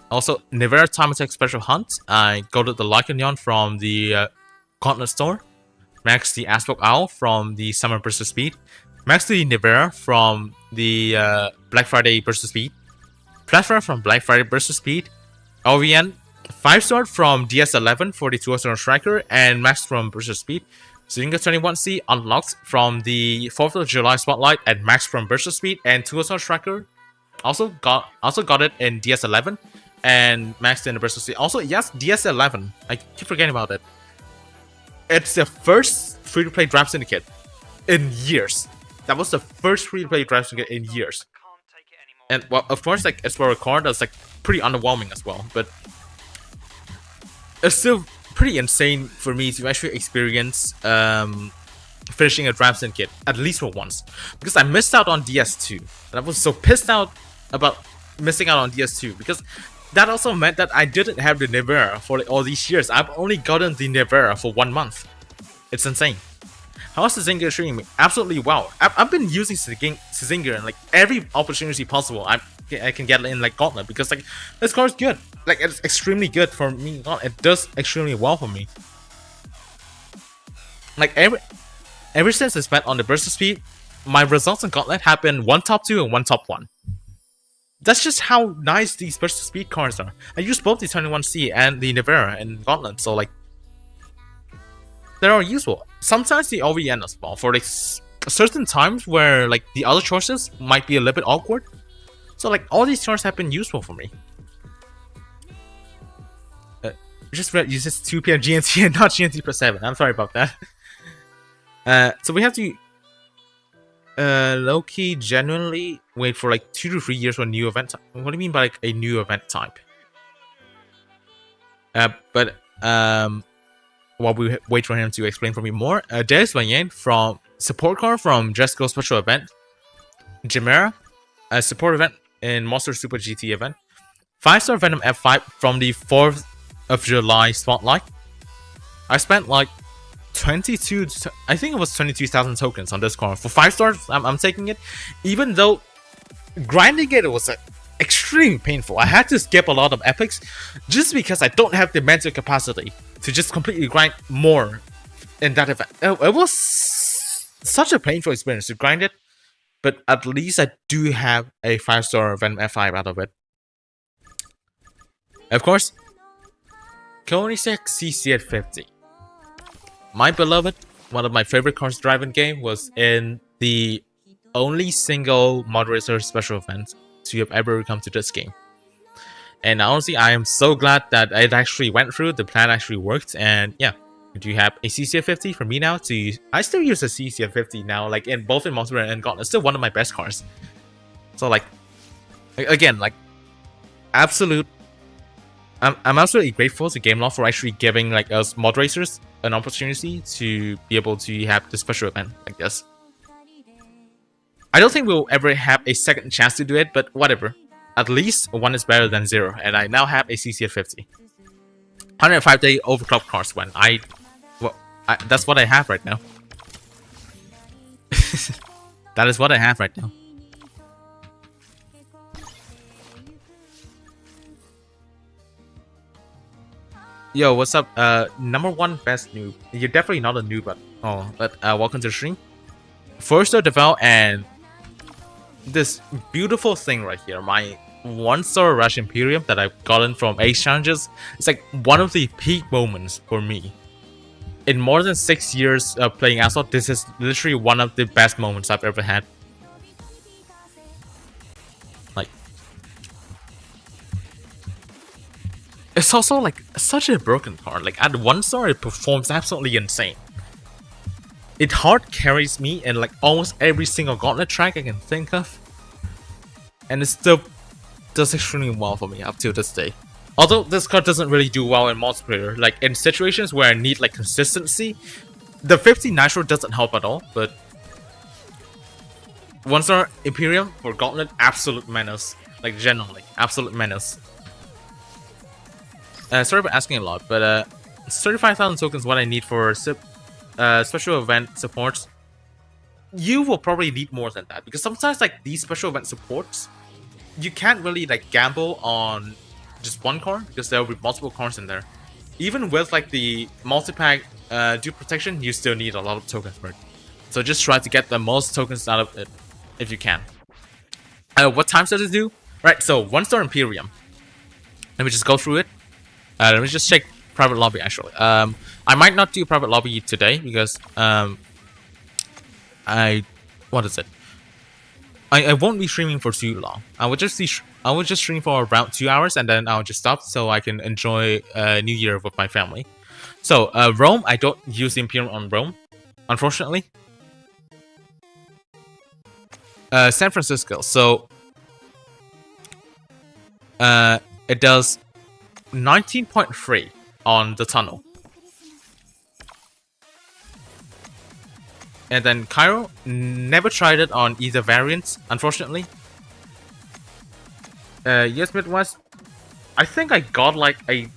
Also, Nivera Time Attack Special Hunt, I got the Lycanion from the Gauntlet store. max the Asphalt Owl from the Summer Burst of Speed, max the Nivera from the Black Friday Burst of Speed, Platform from Black Friday Burst of Speed, OVN 5-star from DS11 for the 2-star Striker, and max from Burst of Speed. Zinga 21C unlocked from the 4th of July Spotlight and max from Burst of Speed, and 2-star Striker also got it in DS11 and maxed in the Burst of Speed. Also, yes, DS11. I keep forgetting about it. It's the first free-to-play Draft Syndicate in years. That was the first free-to-play Draft Syndicate in years. And well, of course, like as for a card, that's like pretty underwhelming as well. But it's still pretty insane for me to actually experience finishing a Draft Syndicate at least for once, because I missed out on DS2, and I was so pissed out about missing out on DS2 because that also meant that I didn't have the Nivera for like all these years. I've only gotten the Nivera for 1 month. It's insane. How's Cizinga streaming? Absolutely wow. I've been using Cizinga in like every opportunity possible I can get in like Gauntlet, because like this card is good. Like it's extremely good for me. It does extremely well for me. Like ever since I spent on the Burst of Speed, my results in Gauntlet have been 1 top 2 and 1 top 1. That's just how nice these Burst of Speed cards are. I use both the 21C and the Nivera in Gauntlet, so like they are useful. Sometimes the OVN as well, for like certain times where like the other choices might be a little bit awkward. So like all these cards have been useful for me. Just read uses 2 PM GMT and not GMT per 7. I'm sorry about that. So we have to low-key genuinely wait for like 2 to 3 years for a new event type. What do you mean by like a new event type? While we wait for him to explain for me more, Darius Vanyan from support card from Jesco special event, Chimera, a support event in Monster Super GT event, 5-star Venom F5 from the 4th of July Spotlight. I spent like 22, I think it was 22,000 tokens on this card. For 5 stars, I'm taking it. Even though grinding it was extremely painful. I had to skip a lot of epics just because I don't have the mental capacity to just completely grind more in that event. It was such a painful experience to grind it, but at least I do have a 5-star Venom F5 out of it. Of course, Koenigsegg CC at 50. My beloved, one of my favorite cards to drive in game, was in the only single moderator special event to have ever come to this game. And honestly, I am so glad that it actually went through, the plan actually worked, and yeah, do you have a CC at 50 for me now? I still use a CC at 50 now, like in both in Monster and Gauntlet. It's still one of my best cards. So like, again, like, I'm absolutely grateful to Gameloft for actually giving like us moderators an opportunity to be able to have this special event like this. I don't think we'll ever have a second chance to do it, but whatever. At least 1 is better than 0, and I now have a CC at 50. 105-day overclock cards when that's what I have right now. That is what I have right now. Yo, what's up? Number 1 best noob. You're definitely not a noob, but welcome to the stream. First to develop and this beautiful thing right here, my 1-star Rush Imperium that I've gotten from Ace Challenges. It's like one of the peak moments for me. In more than 6 years of playing Asphalt, this is literally one of the best moments I've ever had. Like, it's also like such a broken card. Like at 1-star, it performs absolutely insane. It hard carries me in like almost every single Gauntlet track I can think of, and it still does extremely well for me up to this day. Although this card doesn't really do well in multiplayer, like in situations where I need like consistency, the 50 Nitro doesn't help at all. But 1-star Imperium for Gauntlet, absolute menace. Like genuinely, absolute menace. Sorry for asking a lot, but 35,000 tokens is what I need for special event supports. You will probably need more than that, because sometimes like these special event supports, you can't really like gamble on just one card because there will be multiple cards in there. even with like the multi-pack dupe protection, you still need a lot of tokens for it. So just try to get the most tokens out of it if you can. What times does it do? Right, so 1 star Imperium. Let me just go through it. Let me just check private lobby actually. I might not do private lobby today because what is it? I won't be streaming for too long. I will just stream for around 2 hours and then I'll just stop so I can enjoy New Year with my family. So Rome, I don't use the Imperium on Rome, unfortunately. San Francisco, so it does 19.3 on the tunnel. And then Cairo, never tried it on either variant, unfortunately. US Midwest, I think I got like a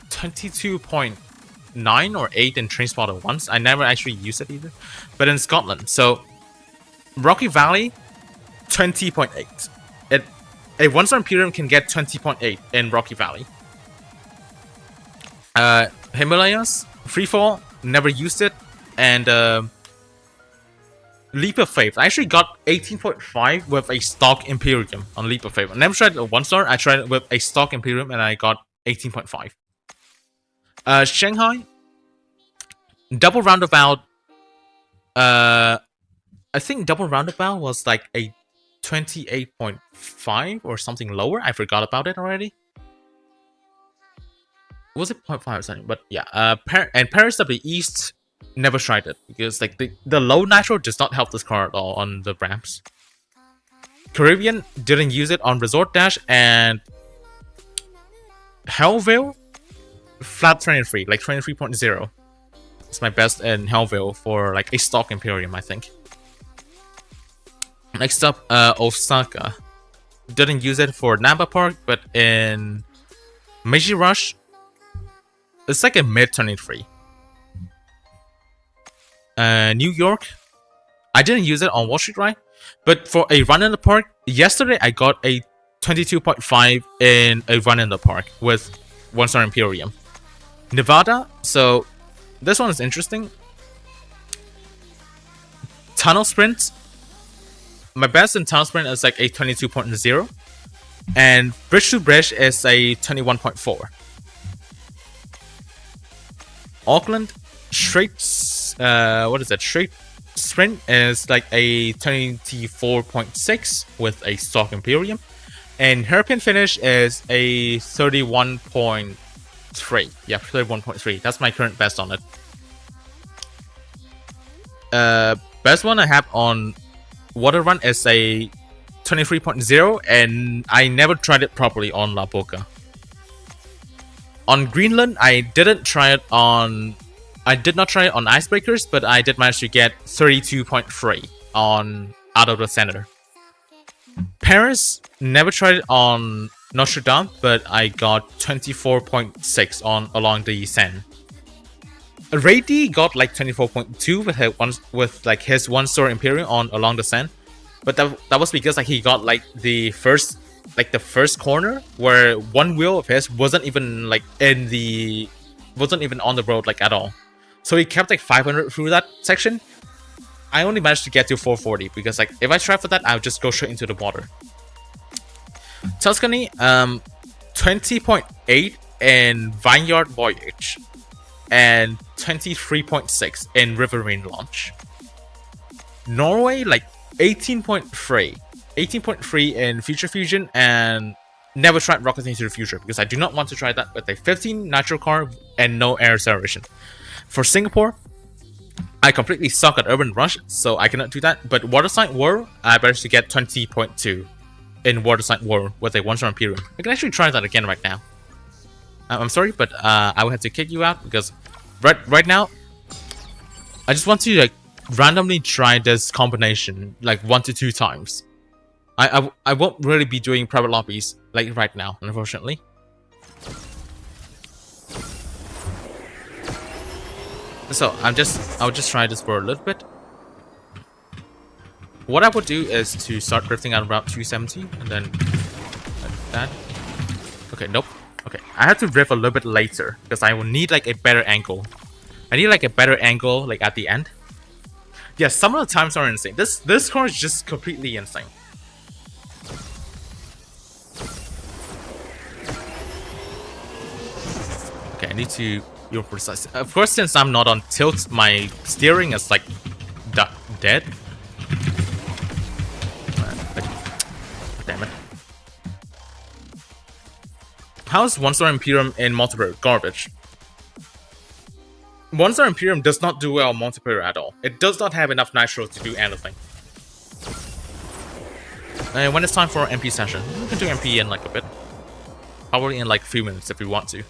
22.9 or 8 in Train Spotter once. I never actually used it either. But in Scotland, so Rocky Valley, 20.8. A 1-star Imperium can get 20.8 in Rocky Valley. Himalayas, Freefall, never used it. And Leap of Faith, I actually got 18.5 with a stock Imperium on Leap of Faith. I never tried a 1-star, I tried it with a stock Imperium and I got 18.5. Shanghai, double roundabout. I think double roundabout was like a 28.5 or something lower. I forgot about it already. Was it 0.5 or something? But yeah, and Paris W East, never tried it because like the low nitro does not help this car at all on the ramps. Caribbean, didn't use it on Resort Dash. And Hellville, flat 23, like 23.0. It's my best in Hellville for like a stock Imperium, I think. Next up, Osaka. Didn't use it for Namba Park, but in Meiji Rush, it's like a mid 23. New York, I didn't use it on Wall Street Ride, but for a run in the park, yesterday I got a 22.5 in a run in the park with 1-star Imperium. Nevada, so this one is interesting. Tunnel Sprint, my best in Tunnel Sprint is like a 22.0, and Bridge to Bridge is a 21.4. Auckland, straight straight sprint is like a 24.6 with a stock Imperium, and hairpin finish is a 31.3. Yeah, 31.3. That's my current best on it. Best one I have on water run is a 23.0, and I never tried it properly on La Boca. On Greenland, I did not try it on Icebreakers, but I did manage to get 32.3 on out of the center. Paris, never tried it on Notre Dame, but I got 24.6 on along the Seine. Rady got like 24.2 with like his 1-star Imperium on along the Seine, but that was because like he got like the first corner where one wheel of his wasn't even like on the road like at all. So he kept like 500 through that section. I only managed to get to 440 because like if I try for that, I would just go straight into the water. Tuscany, 20.8 in Vineyard Voyage and 23.6 in Riverine Launch. Norway, like 18.3 in Future Fusion, and never tried Rocket into the Future because I do not want to try that with a 15 nitro car and no air acceleration. For Singapore, I completely suck at Urban Rush, so I cannot do that. But Waterside War, I managed to get 20.2 in Waterside War with a 1-star Imperium. I can actually try that again right now. I'm sorry, but I will have to kick you out because right now, I just want to like randomly try this combination like 1 to 2 times. I won't really be doing private lobbies like right now, unfortunately. So I'll just try this for a little bit. What I would do is to start drifting at about 270 and then like that. Okay, nope. Okay, I have to riff a little bit later because I will need like a better angle. I need like a better angle like at the end. Yeah, some of the times are insane. This car is just completely insane. Okay, I need to be precise. Of course, since I'm not on tilt, my steering is like dead. Damn it. How's 1-star Imperium in multiplayer? Garbage. 1-star Imperium does not do well in multiplayer at all. It does not have enough nitro to do anything. And when it's time for MP session, we can do MP in like a bit. Probably in like 3 minutes if we want to.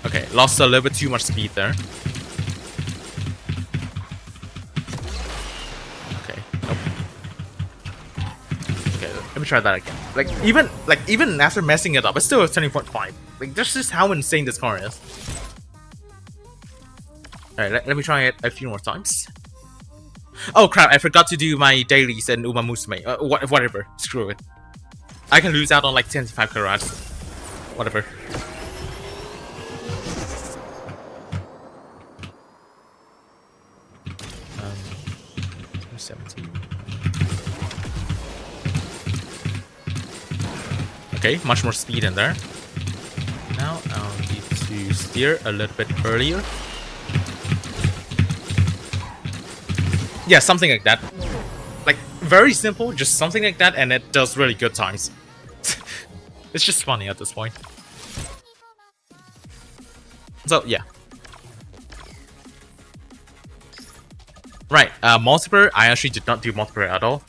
Okay, lost a little bit too much speed there. Okay, nope. Okay, let me try that again. Like even after messing it up, it's still a 20.5. Like that's just how insane this car is. Alright, let me try it a few more times. Oh crap, I forgot to do my dailies in Uma Musume. Whatever, screw it. I can lose out on like 25 carats. Whatever. 17. Okay, much more speed in there. Now I'll need to steer a little bit earlier. Yeah, something like that. Like, very simple, just something like that, and it does really good times. It's just funny at this point. So, yeah. Right, multiplayer, I actually did not do multiplayer at all.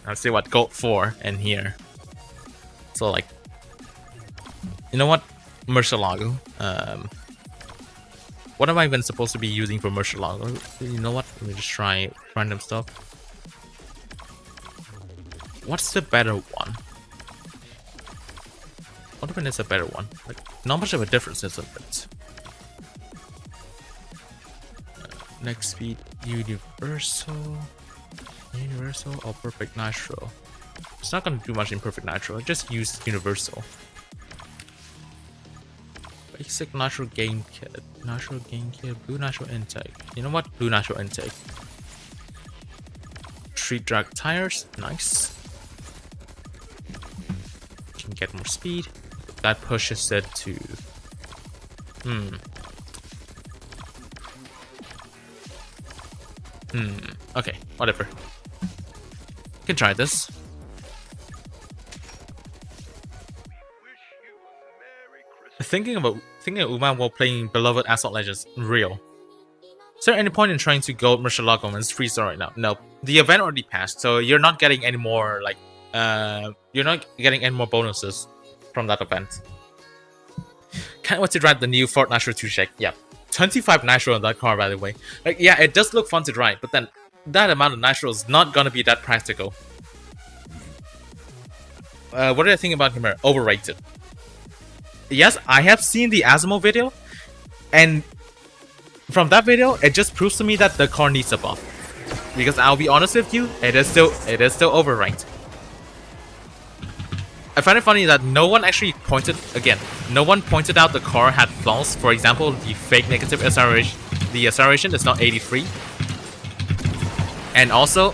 Let's see what Gold 4 in here. So, like, you know what? Murcielago. What am I even supposed to be using for Murcielago? You know what? Let me just try random stuff. What's the better one? What one is a better one? Like, not much of a difference, isn't it? Next speed, universal or perfect nitro. It's not gonna do much in perfect nitro. I just use universal. Basic nitro gain kit, blue nitro intake. You know what? Blue nitro intake. Street drag tires, nice. Can get more speed. That pushes it to. Okay, whatever. Can try this. Thinking of Uma while playing beloved Asphalt Legends, real. Is there any point in trying to go Murcielago when it's 3-star right now? No, the event already passed, so you're not getting any more like you're not getting any more bonuses from that event. Can't wait to drive the new Ford Nitro 2 Shake. Yeah, 25 nitro on that car, by the way. Like, yeah, it does look fun to drive, but then that amount of nitro is not gonna be that practical. What do I think about Chimera? Overrated. Yes, I have seen the Asmo video, and from that video, it just proves to me that the car needs a buff. Because I'll be honest with you, it is still overranked. I find it funny that no one actually pointed out the car had flaws. For example, the fake negative acceleration. The acceleration is not 83. And also,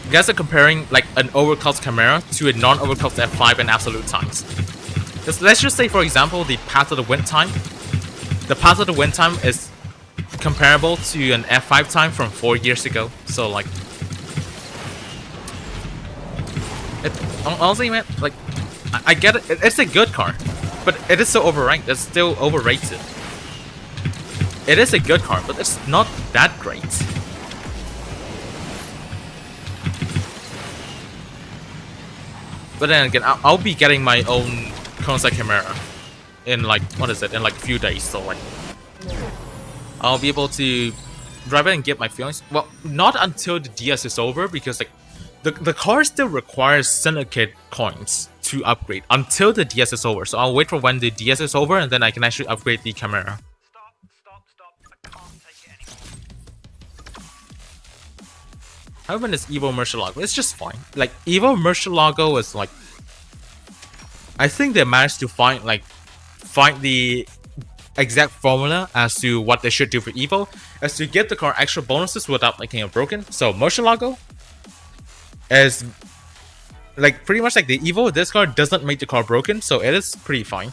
you guys are comparing like an overclocked Chimera to a non-overclocked F5 in absolute times. Let's just say, for example, the path of the wind time. The path of the wind time is comparable to an F5 time from 4 years ago. So, like, honestly, man, like, I get it. It's a good car, but it is so overranked. It's still overrated. It is a good car, but it's not that great. But then again, I'll be getting my own Concept Chimera in like, what is it, in like a few days, so like I'll be able to drive it and get my feelings. Well, not until the DS is over, because like the car still requires syndicate coins to upgrade until the DS is over. So I'll wait for when the DS is over, and then I can actually upgrade the Chimera. Stop. I can't take it anymore. However, this Evo Murcielago, it's just fine. Like, Evo Murcielago is like... I think they managed to find the exact formula as to what they should do for Evo, as to give the card extra bonuses without making it broken. So, Murcielago is... like, pretty much like the Evo, this card doesn't make the card broken, so it is pretty fine.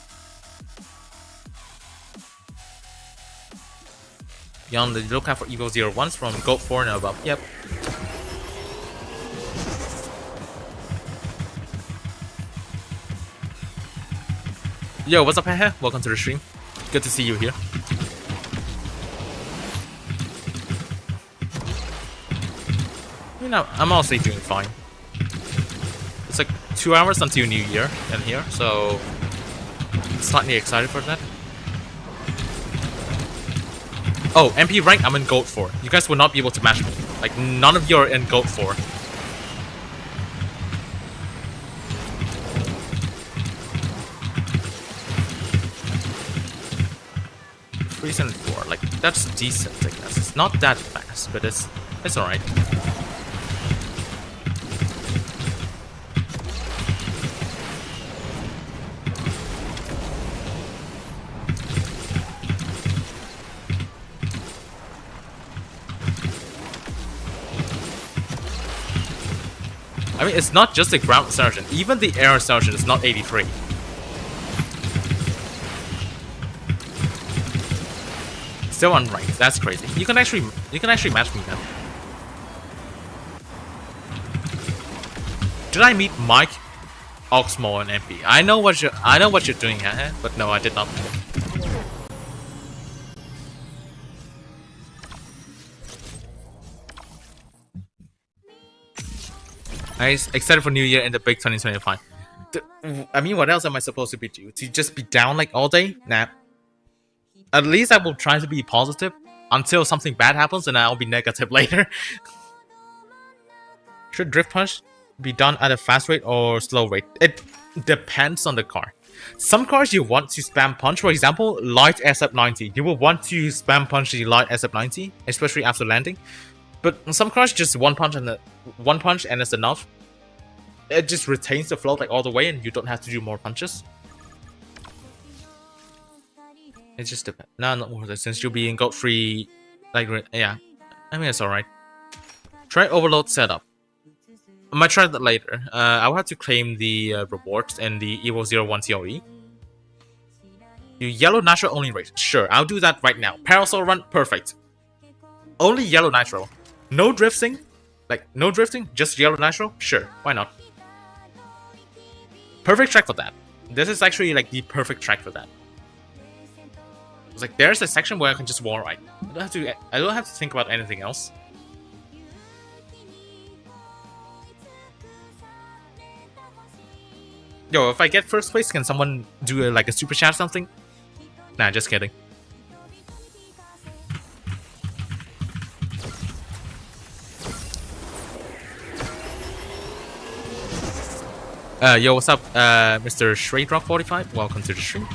Be on the lookout for Evo 01s from Gold 4 and above. Yep. Yo, what's up, haha? Welcome to the stream. Good to see you here. You know, I'm honestly doing fine. It's like 2 hours until New Year in here, so slightly excited for that. Oh, MP rank, I'm in Gold 4. You guys will not be able to match me. Like, none of you are in Gold 4. Freeze and 4, like, that's decent, I guess. It's not that fast, but it's alright. I mean, it's not just the ground sergeant. Even the air sergeant is not 83. Still unranked. That's crazy. You can actually match me now. Did I meet Mike, Oxmo, and MP? I know what you're doing, haha. But no, I did not. Nice. Excited for New Year and the big 2025. I mean, what else am I supposed to be doing? To just be down like all day? Nah. At least I will try to be positive until something bad happens and I'll be negative later. Should Drift Punch be done at a fast rate or slow rate? It depends on the car. Some cars you want to spam punch. For example, Light SF90. You will want to spam punch the Light SF90, especially after landing. But some cars just one punch and it's enough. It just retains the flow like all the way and you don't have to do more punches. It just depends. No, not worth it since you'll be in Gold 3. Like, yeah. I mean, it's alright. Try Overload setup. I might try that later. I'll have to claim the rewards and the Evo 01 COE. You yellow nitro only race. Sure, I'll do that right now. Parasol run, perfect. Only yellow nitro. No drifting. Like, no drifting, just yellow nitro? Sure, why not? Perfect track for that. This is actually like the perfect track for that. It's like there's a section where I can just wall ride. I don't have to think about anything else. Yo, if I get first place, can someone do like a super chat or something? Nah, just kidding. Yo, what's up, Mr. Shraydrock45? Welcome to the stream.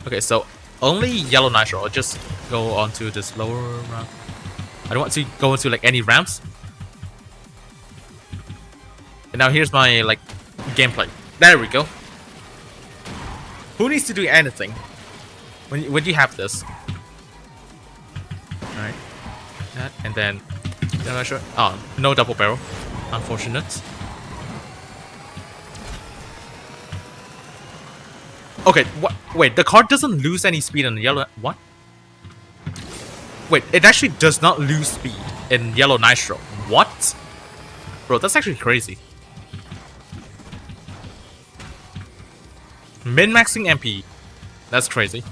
Okay, so only yellow nitro. I'll just go on to this lower ramp. I don't want to go into like any ramps. And now here's my like gameplay. There we go. Who needs to do anything when you have this? All right, that and then sure. Oh, no double barrel. Unfortunate. Okay, what? Wait, the car doesn't lose any speed in yellow. What? Wait, it actually does not lose speed in yellow nitro. What? Bro, that's actually crazy. Min-maxing MP. That's crazy.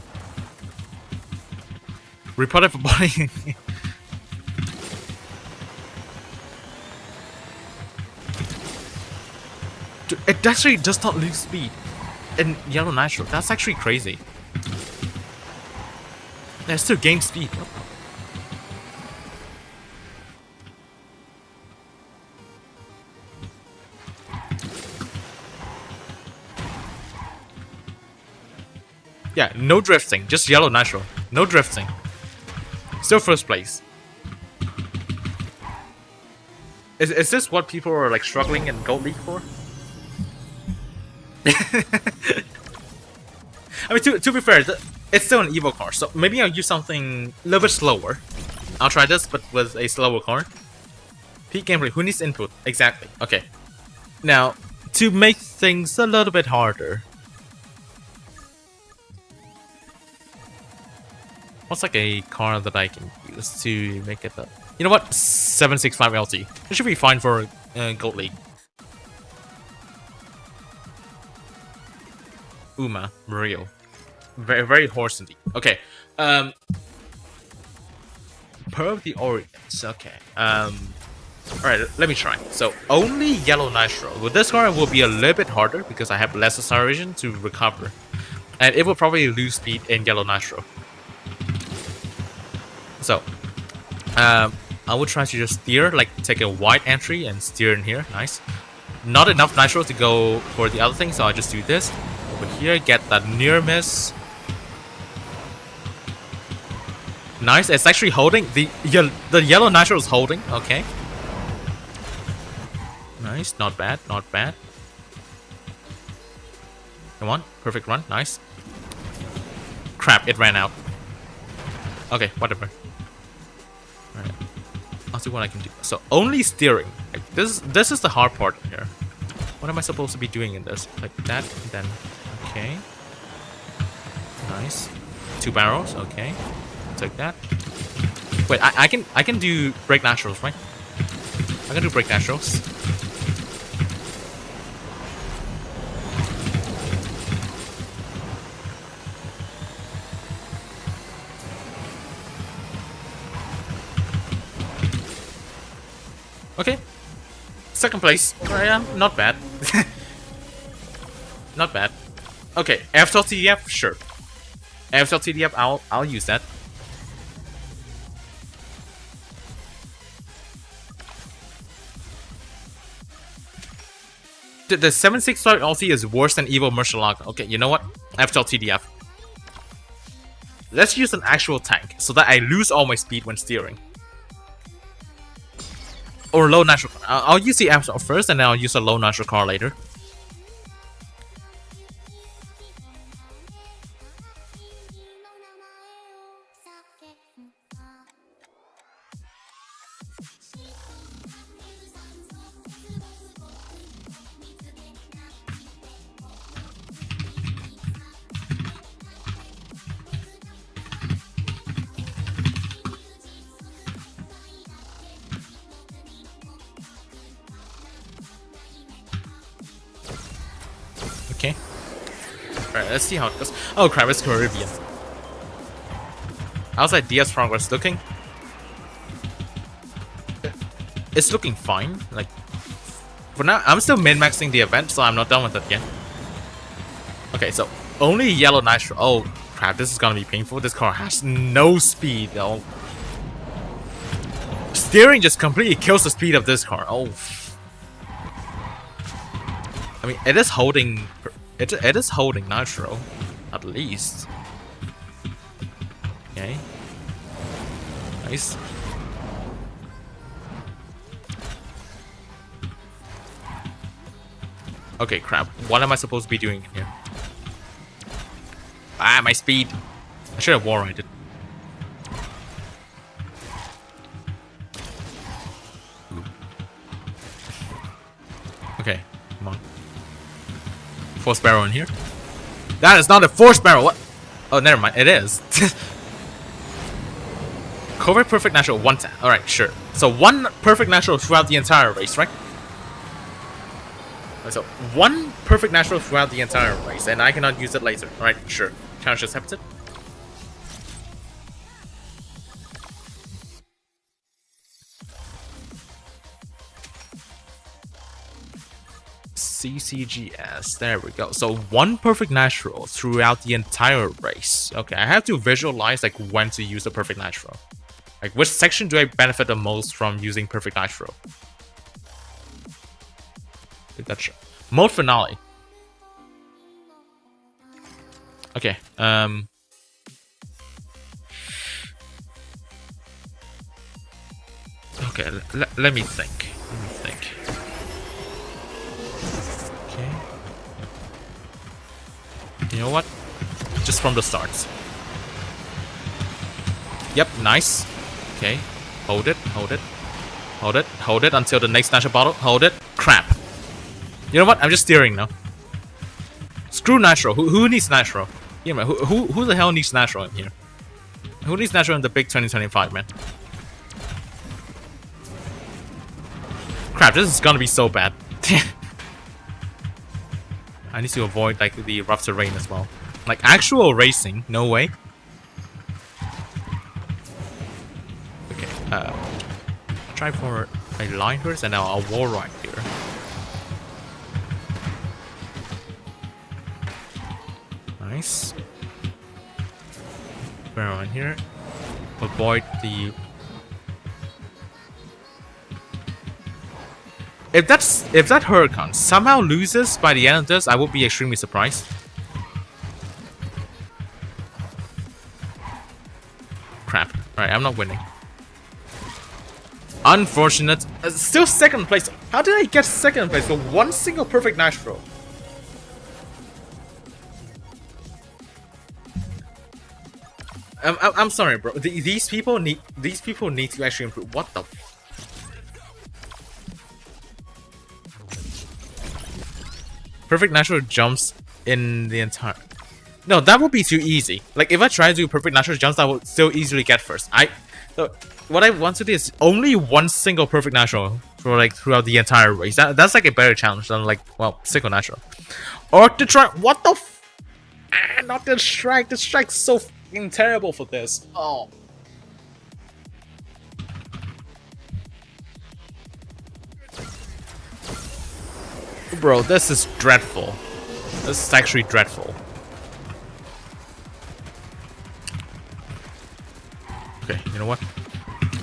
Reported for body. Dude, it actually does not lose speed in yellow nitro. That's actually crazy. They still gain speed. Yeah, no drifting, just yellow nitro. No drifting. Still first place. Is this what people are like struggling in Gold League for? I mean, to be fair, it's still an Evo card, so maybe I'll use something a little bit slower. I'll try this, but with a slower card. Peak gameplay, who needs input? Exactly, okay. Now, to make things a little bit harder. What's like a card that I can use to make it up? You know what? 765 LT. It should be fine for Gold League. Uma, Mario. Very, very horse indeed. Okay. Pearl of the Orient. Okay. Alright, let me try. So, only yellow nitro. With this card, it will be a little bit harder because I have less acceleration to recover. And it will probably lose speed in yellow nitro. So, I will try to just steer, like take a wide entry and steer in here. Nice. Not enough nitro to go for the other thing, so I'll just do this. Over here, get that near miss. Nice, it's actually holding. The yellow nitro is holding, okay. Nice, not bad, not bad. Come on, perfect run, nice. Crap, it ran out. Okay, whatever. Alright. I'll see what I can do. So only steering. Like this is the hard part here. What am I supposed to be doing in this? Like that, and then okay. Nice. 2 barrels, okay. Take that. Wait, I can do break naturals, right? I can do break naturals. Okay. Second place. Yeah, not bad. Not bad. Okay, Asphalt TDF, sure. Asphalt TDF, I'll use that. The 765 LT is worse than Evo Murcielago. Okay, you know what? Asphalt TDF. Let's use an actual tank so that I lose all my speed when steering. Or low natural car. I'll use the Asphalt first and then I'll use a low natural car later. Okay. Alright, let's see how it goes. Oh crap, it's Caribbean. How's that DS progress looking? It's looking fine. Like, for now, I'm still min-maxing the event, so I'm not done with it yet. Okay, so only yellow nitro. Oh crap, this is gonna be painful. This car has no speed. Oh. Steering just completely kills the speed of this car. Oh. I mean, it is holding. It is holding nitro, at least. Okay. Nice. Okay, crap. What am I supposed to be doing here? Ah, my speed. I should have warranted. Okay, come on. Force barrel in here. That is not a force barrel. What? Oh, never mind. It is. Cover perfect natural 1 tap. All right, sure. So 1 perfect natural throughout the entire race, right? So 1 perfect natural throughout the entire race, and I cannot use it later. All right, sure. Challenge accepted. CCGS, there we go. So 1 perfect natural throughout the entire race. Okay, I have to visualize like when to use a perfect natural. Like which section do I benefit the most from using perfect natural? That's mode finale. Okay, okay, let me think. You know what? Just from the start. Yep, nice. Okay, hold it, hold it, hold it, hold it until the next natural bottle. Hold it. Crap. You know what? I'm just steering now. Screw Nitro. Who needs Nitro? Yeah, man. Who the hell needs Nitro in here? Who needs Nitro in the big 2025, man? Crap, this is gonna be so bad. I need to avoid like the rough terrain as well. Like actual racing, no way. Okay, try for a line first and now a wall ride here. Nice. Bear on here. Avoid the. If that Huracan somehow loses by the end of this, I would be extremely surprised. Crap. Alright, I'm not winning. Unfortunate. Still second place. How did I get second place for one single perfect Nitro? I'm sorry, bro. These people need to actually improve. What the? Perfect natural jumps in the entire. No, that would be too easy. Like if I try to do perfect natural jumps, I would still easily get first. So what I want to do is only one single perfect natural for like throughout the entire race. That's like a better challenge than like single natural. Or to try what the? Not the strike. The strike's so fucking terrible for this. Oh. Bro, this is dreadful. This is actually dreadful. Okay, you know what?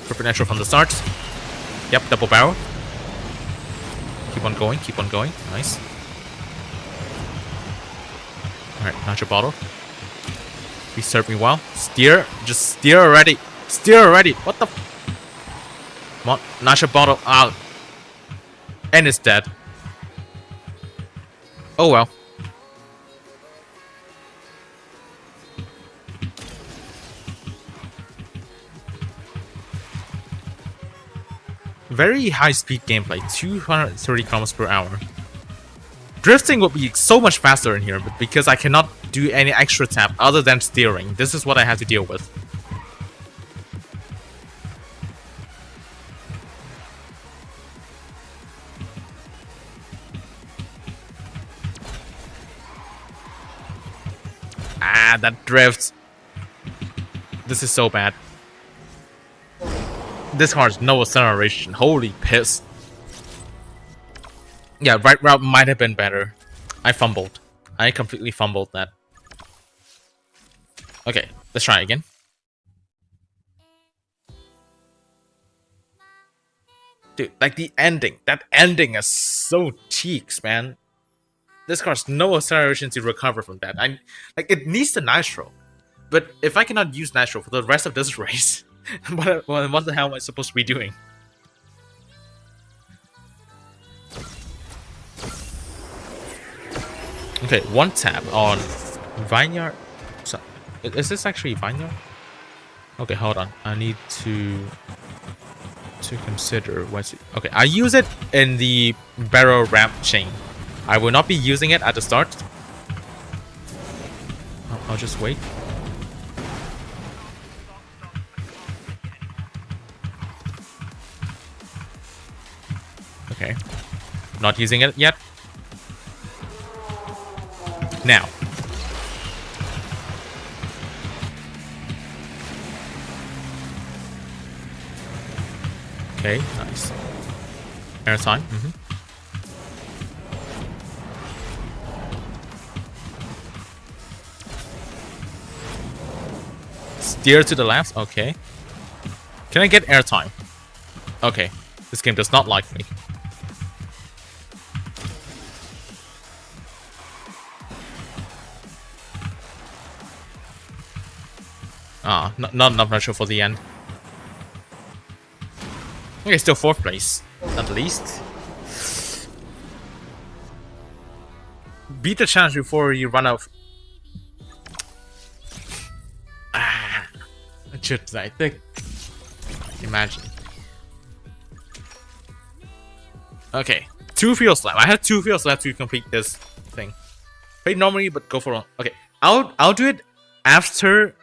Perfect natural from the start. Yep, double barrel. Keep on going, keep on going. Nice. Alright, natural bottle. Please serve me well. Steer. Just steer already. Steer already. What the? Come on, natural bottle out. And it's dead. Oh well. Very high speed gameplay, 230 km per hour. Drifting would be so much faster in here, but because I cannot do any extra tap other than steering, this is what I have to deal with. Ah, that drift. This is so bad. This car has no acceleration. Holy piss. Yeah, right route might have been better. I fumbled. I completely fumbled that. Okay, let's try again. Dude, like the ending. That ending is so cheeks, man. This car has no acceleration to recover from that. Like it needs the nitro. But if I cannot use nitro for the rest of this race, what the hell am I supposed to be doing? Okay, one tap on Vineyard. So, is this actually Vineyard? Okay, hold on. I need to consider what's it. Okay, I use it in the barrel ramp chain. I will not be using it at the start. I'll just wait. Okay, not using it yet. Now. Okay, nice. Airtime. Steer to the left. Okay. Can I get airtime? Okay. This game does not like me. Ah, not enough nitro for the end. Okay, still 4th place, at least. Beat the challenge before you run out. should I think? Imagine. Okay, 2 fields left. I have 2 fields left to complete this thing. Play normally, but go for long. Okay, I'll do it after.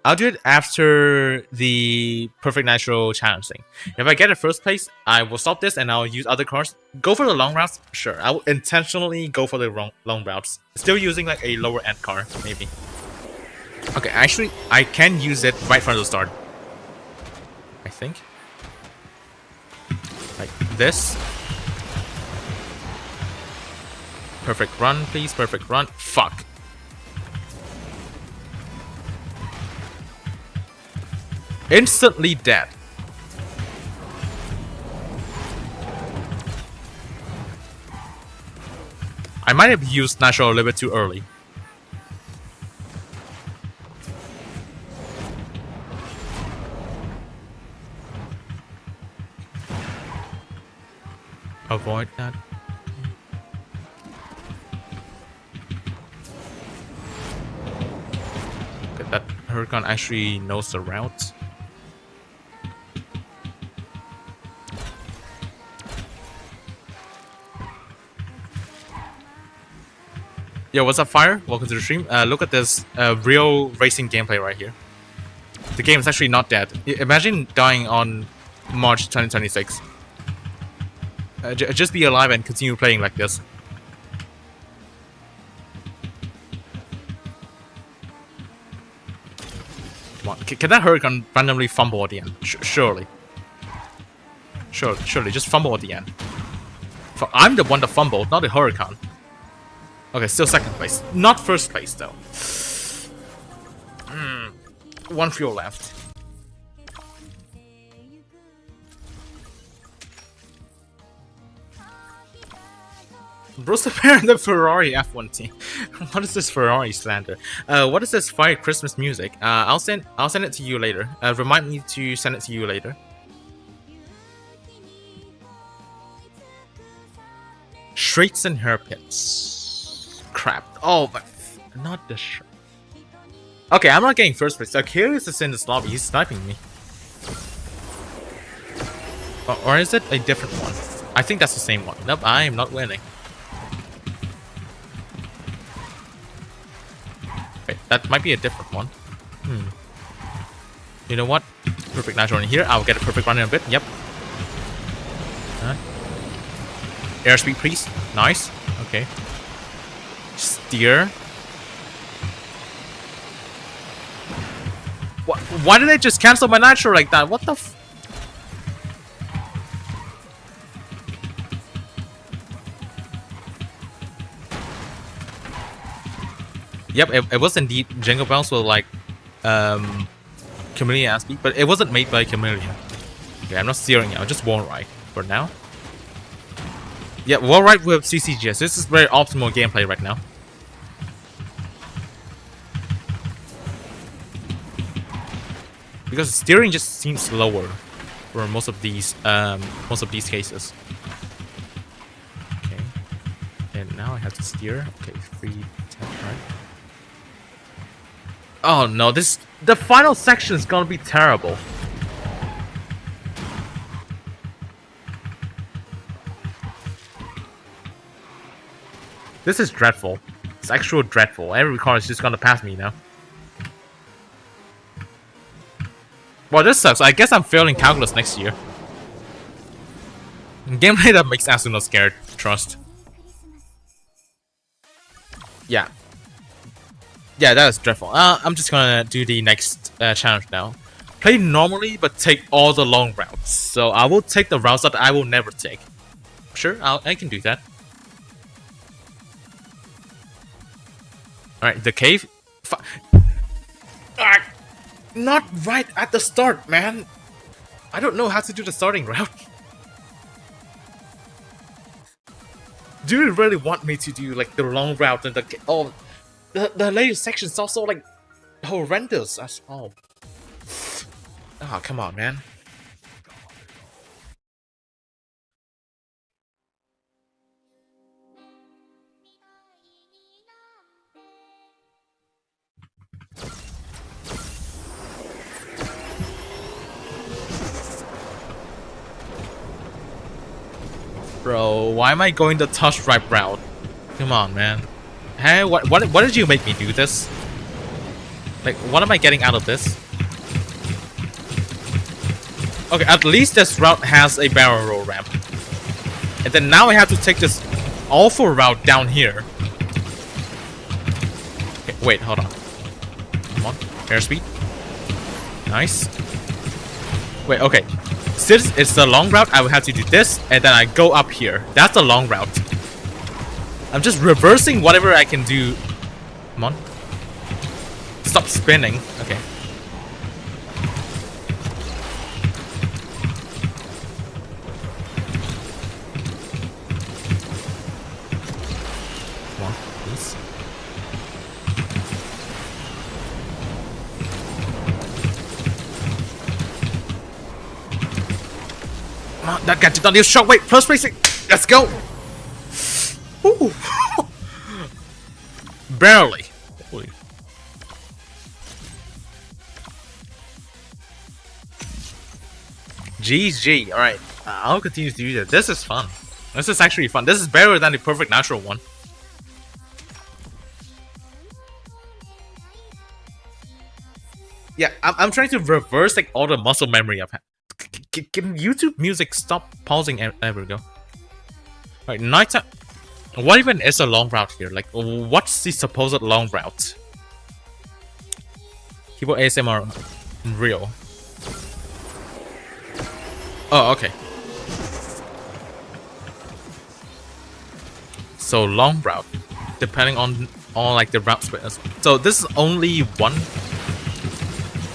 I'll do it after the perfect natural challenge thing. If I get a first place, I will stop this and I'll use other cards. Go for the long routes, sure. I will intentionally go for the long routes. Still using like a lower end card, maybe. Okay, actually, I can use it right from the start. I think. Like this. Perfect run, please. Perfect run. Fuck. Instantly dead. I might have used natural a little bit too early. Avoid that. Okay, that Huracan actually knows the route. Yo, what's up, Fire? Welcome to the stream. Look at this real racing gameplay right here. The game is actually not dead. Imagine dying on March 2026. Just be alive and continue playing like this. Come on. Can that Huracan randomly fumble at the end? Surely. Surely, just fumble at the end. I'm the one that fumbled, not the Huracan. Okay, still second place. Not first place, though. 1 fuel left. Bruce and the Ferrari F1 team. What is this Ferrari slander? What is this Fire Christmas music? I'll send it to you later. Remind me to send it to you later. Shrieks and hairpins. Crap. Oh, but not the sh. Okay, I'm not getting first place. Achilles is in this lobby. He's sniping me. Or is it a different one? I think that's the same one. Nope, I am not winning. Wait, that might be a different one. You know what? Perfect natural in here. I'll get a perfect run in a bit. Yep. Airspeed, please. Nice. Okay. Steer. Why did they just cancel my natural like that? What the f... Yep, it was indeed Jingle Bells with like Camellia Asphalt, but it wasn't made by Camellia. Okay, I'm not steering now, just wall ride for now. Yeah, wall ride with CCGS. This is very optimal gameplay right now. Because steering just seems slower for most of these cases. Okay, and now I have to steer. Okay, 3, 10, right? Oh no, the final section is gonna be terrible. This is dreadful. It's actual dreadful. Every car is just gonna pass me now. Well, this sucks. I guess I'm failing calculus next year. Gameplay that makes Asuna scared. Trust. Yeah. Yeah, that is dreadful. I'm just gonna do the next challenge now. Play normally, but take all the long routes. So I will take the routes that I will never take. Sure, I can do that. Alright, the cave. Not right at the start, man. I don't know how to do the starting route. Do you really want me to do like the long route and the latest section is also like horrendous. Oh, come on, man. Bro, why am I going the touch right route? Come on, man. Hey, what did you make me do this? Like, what am I getting out of this? Okay, at least this route has a barrel roll ramp. And then now I have to take this awful route down here. Okay, wait, hold on. Come on, airspeed. Nice. Wait, okay. Since it's the long route, I will have to do this, and then I go up here. That's the long route. I'm just reversing whatever I can do. Come on. Stop spinning. Okay. Come on, please. Come on, that guy did not use shockwave. Plus racing. Let's go. Ooh. Barely. Holy. GG. Alright. I'll continue to do this. This is fun. This is actually fun. This is better than the perfect natural one. Yeah, I'm trying to reverse like all the muscle memory I've had. Can YouTube music stop pausing? There we go. Alright, nighttime. What even is a long route here? Like, what's the supposed long route? Keyboard ASMR real. Oh, okay. So long route, depending on like the route splits. So this is only one.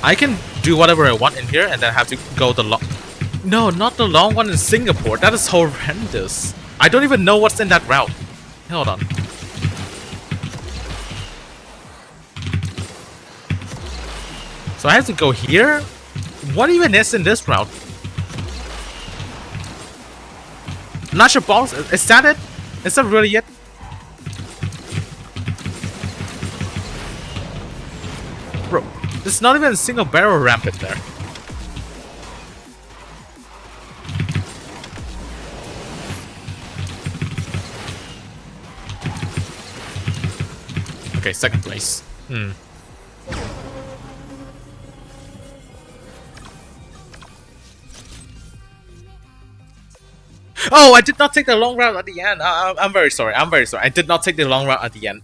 I can do whatever I want in here, and then have to go the long. No, not the long one in Singapore. That is horrendous. I don't even know what's in that route. Hold on. So I have to go here? What even is in this route? Natural balls? Is that it? Is that really it? Bro, there's not even a single barrel ramp in there. Okay, second place. Oh, I did not take the long route at the end. I'm very sorry. I'm very sorry. I did not take the long route at the end.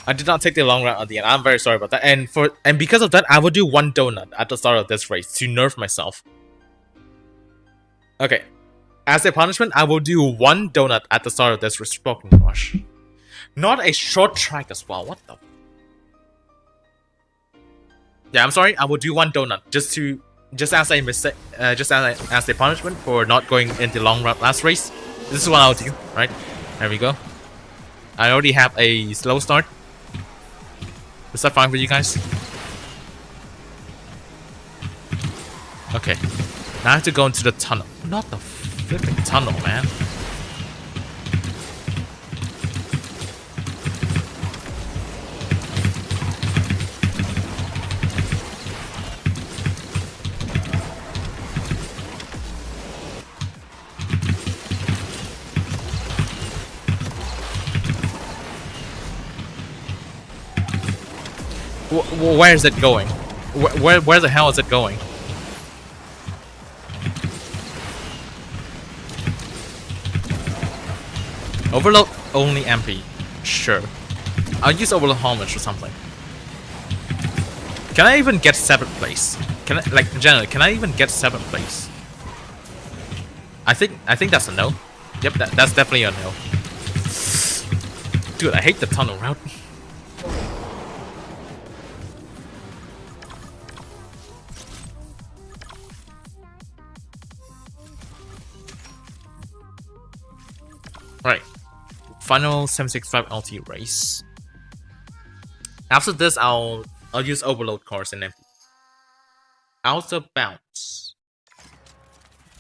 I did not take the long route at the end. I'm very sorry about that. And because of that, I will do one donut at the start of this race to nerf myself. Okay. As a punishment, I will do one donut at the start of this spoken rush. Not a short track as well. What the? Yeah, I'm sorry. I will do one donut just as a mistake, as a punishment for not going in the long route last race. This is what I'll do. Right? There we go. I already have a slow start. Is that fine for you guys? Okay. Now I have to go into the tunnel. Not the flipping tunnel, man. Where is it going? Where the hell is it going? Overload only MP. Sure. I'll use overload homage or something. Can I even get 7th place? Can I, like, generally, can I even get 7th place? I think that's a no. Yep, that's definitely a no. Dude, I hate the tunnel route. Right. Final 765 LT race. After this, I'll use overload course and then out of bounds.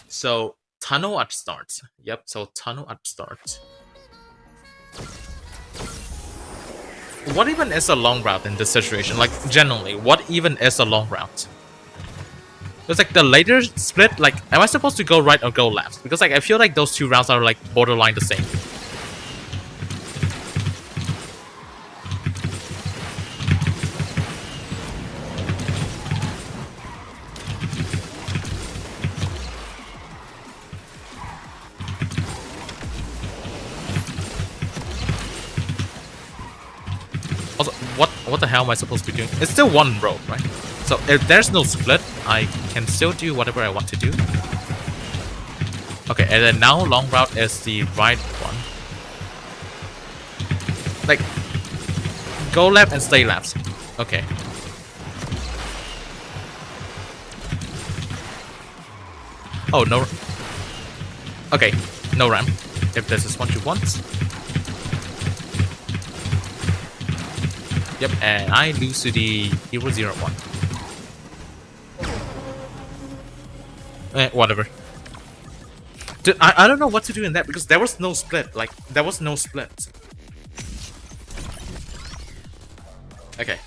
So tunnel at start. Yep. So tunnel at start. What even is a long route in this situation? Like generally, what even is a long route? It's like the later split, like, am I supposed to go right or go left? Because like I feel like those two rounds are like borderline the same. Also, what the hell am I supposed to be doing? It's still one road, right? So if there's no split, I can still do whatever I want to do. Okay, and then now long route is the right one. Like, go left and stay left. Okay. Oh, no. Okay, no ramp. If this is what you want. Yep, and I lose to the Hero 01. Whatever. Dude, I don't know what to do in that because there was no split. Like, there was no split. Okay,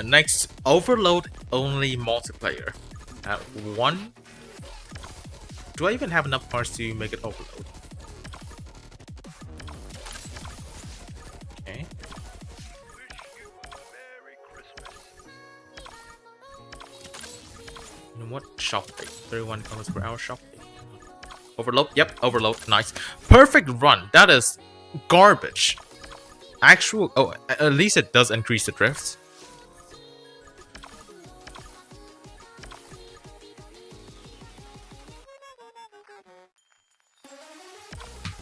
next, overload only multiplayer. One. Do I even have enough parts to make it overload? Okay. You know what? Shop rate. 31 comments per hour shop rate. Overload? Yep, overload. Nice. Perfect run. That is garbage. Actual. Oh, at least it does increase the drifts.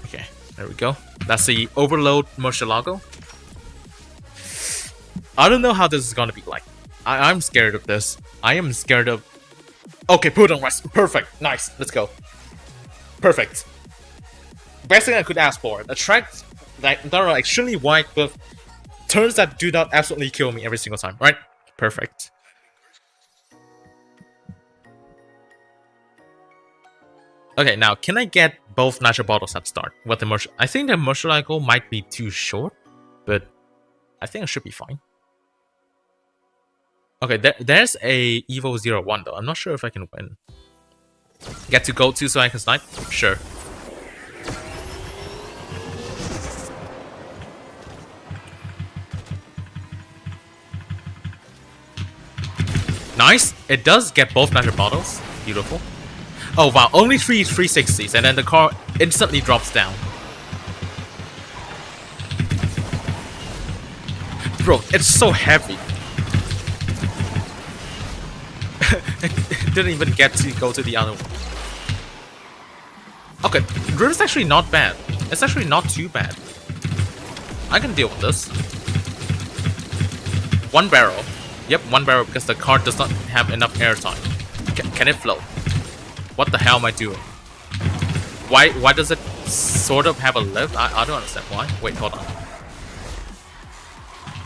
Okay, there we go. That's the overload Murcielago. I don't know how this is gonna be like. I'm scared of this. I am scared of. Okay, put on rest. Perfect. Nice. Let's go. Perfect. Best thing I could ask for. A track that are extremely wide with turns that do not absolutely kill me every single time. Right? Perfect. Okay, now can I get both natural bottles at start? With the I think the Murcielago might be too short, but I think it should be fine. Okay, there's a Evo 01 though. I'm not sure if I can win. Get to go to so I can snipe? Sure. Nice! It does get both natural bottles. Beautiful. Oh wow, only 3 360s and then the car instantly drops down. Bro, it's so heavy. It didn't even get to go to the other one. Okay, drift is actually not bad. It's actually not too bad. I can deal with this. One barrel. Yep, one barrel because the car does not have enough airtime. Can it float? What the hell am I doing? Why does it sort of have a lift? I don't understand why. Wait, hold on.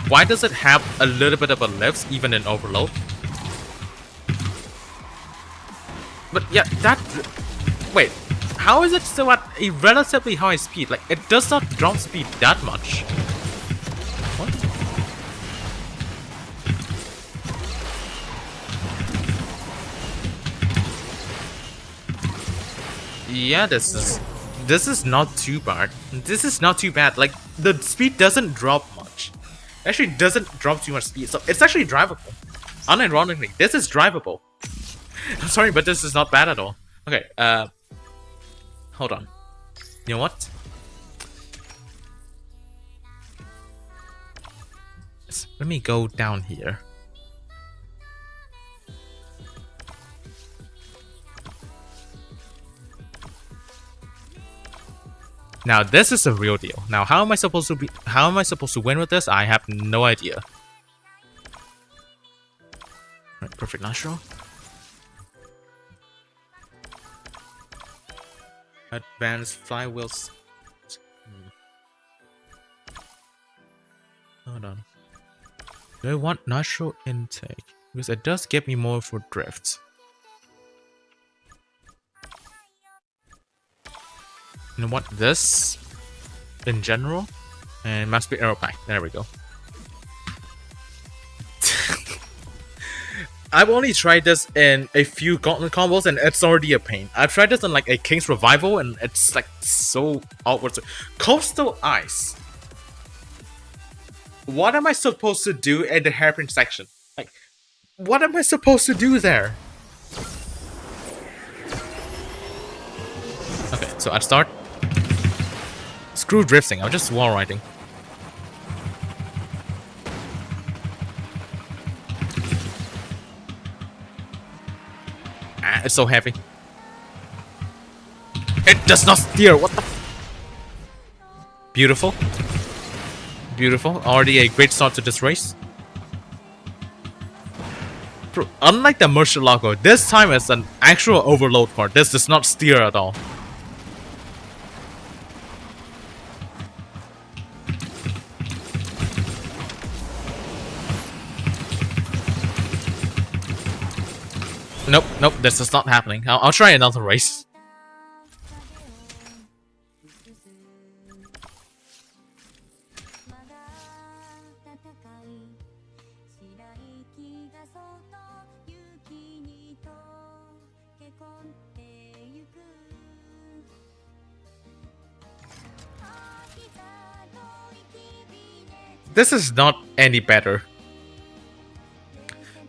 Why does it have a little bit of a lift even in overload? But yeah, that... Wait, how is it still at a relatively high speed? Like, it does not drop speed that much. What? Yeah, this is not too bad. This is not too bad. Like, the speed doesn't drop much. It actually doesn't drop too much speed, so it's actually drivable. Unironically, this is drivable. I'm sorry, but this is not bad at all. Okay, hold on. You know what? Let me go down here. Now this is a real deal. Now how am I supposed to win with this? I have no idea. Right, perfect nitro. Advanced flywheels. Hold on. Do I want nitro intake? Because it does get me more for drifts. You know what? This in general and must be aero pack. There we go. I've only tried this in a few gauntlet combos and it's already a pain. I've tried this in like a King's Revival and it's like so awkward. Coastal Ice. What am I supposed to do in the hairpin section? Like, what am I supposed to do there? Okay, so I'd start. Screw drifting, I'm just wall riding. Ah, it's so heavy. It does not steer, what the Beautiful. Beautiful. Already a great start to this race. Unlike the Murcielago, this time it's an actual overload part. This does not steer at all. Nope, nope, this is not happening. I'll try another race. This is not any better.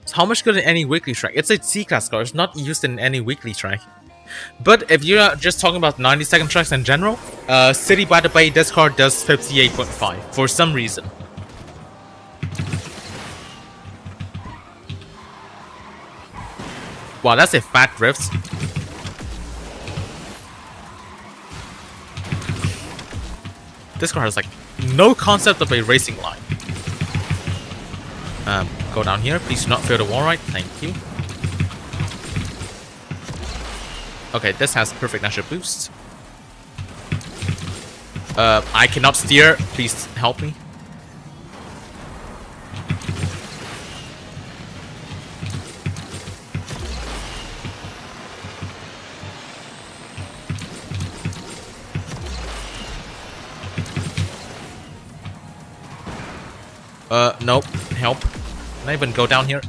So how much good in any weekly track? It's a C-class car, it's not used in any weekly track. But if you're just talking about 90-second tracks in general, City by the Bay, this car does 58.5 for some reason. Wow, that's a fat drift. This car has like no concept of a racing line. Go down here. Please do not fail the wall ride. Thank you. Okay, this has perfect natural boost. I cannot steer. Please help me. Nope. Help. Can I even go down here?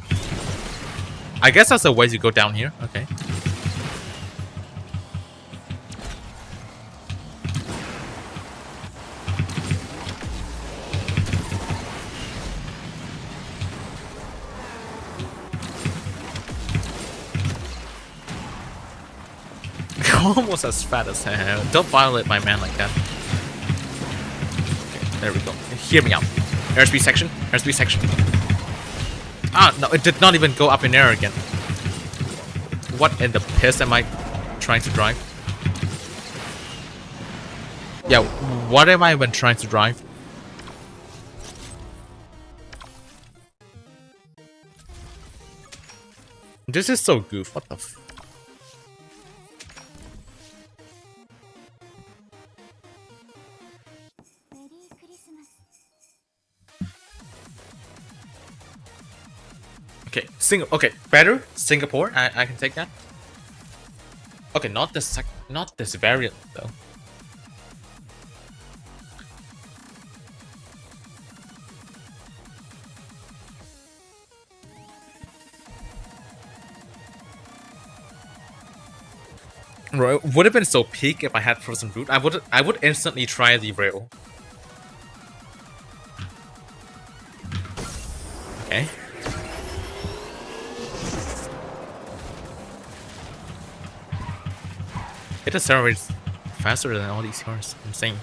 I guess that's a way to go down here. Okay. Almost as fat as hell. Don't violate my man like that. Okay, there we go. Hear me out. Airspeed section. Airspeed section. Ah, no, it did not even go up in air again. What in the piss am I trying to drive? Yeah, what am I even trying to drive? This is so goof. What the f... Okay, okay, better Singapore. I can take that. Okay, not this variant though. Right, would have been so peak if I had frozen boot. I would instantly try the rail. Okay. It accelerates faster than all these cars. Insane.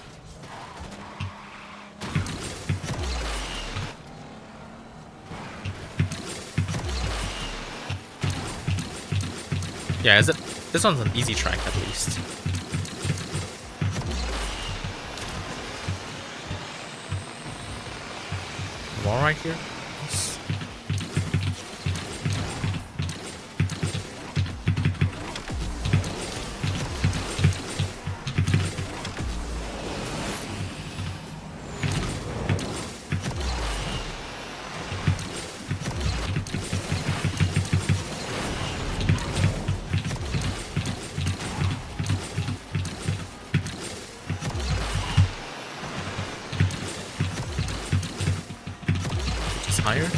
Yeah, is it? This one's an easy track at least. Wall right here. Nice. Higher.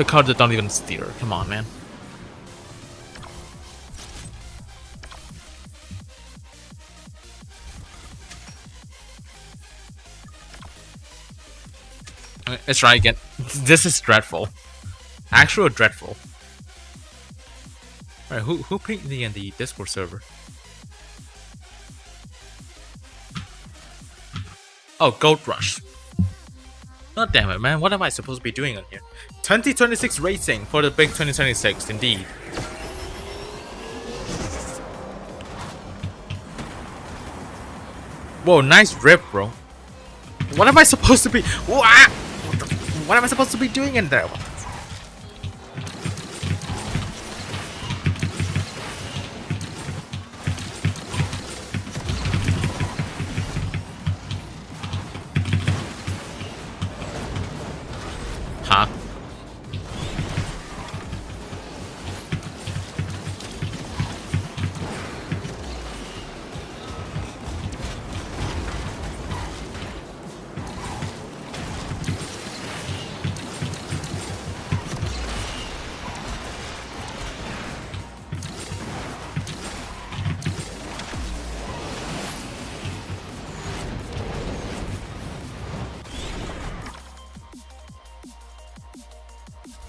the card that don't even steer. Come on, man. Let's try again. This is dreadful. Actual dreadful. Alright, who pinged me in the Discord server? Oh, Gold Rush. God damn it, man. What am I supposed to be doing on here? 2026 racing for the big 2026, indeed. Whoa, nice rip, bro. What am I supposed to be? What am I supposed to be doing in there? Huh?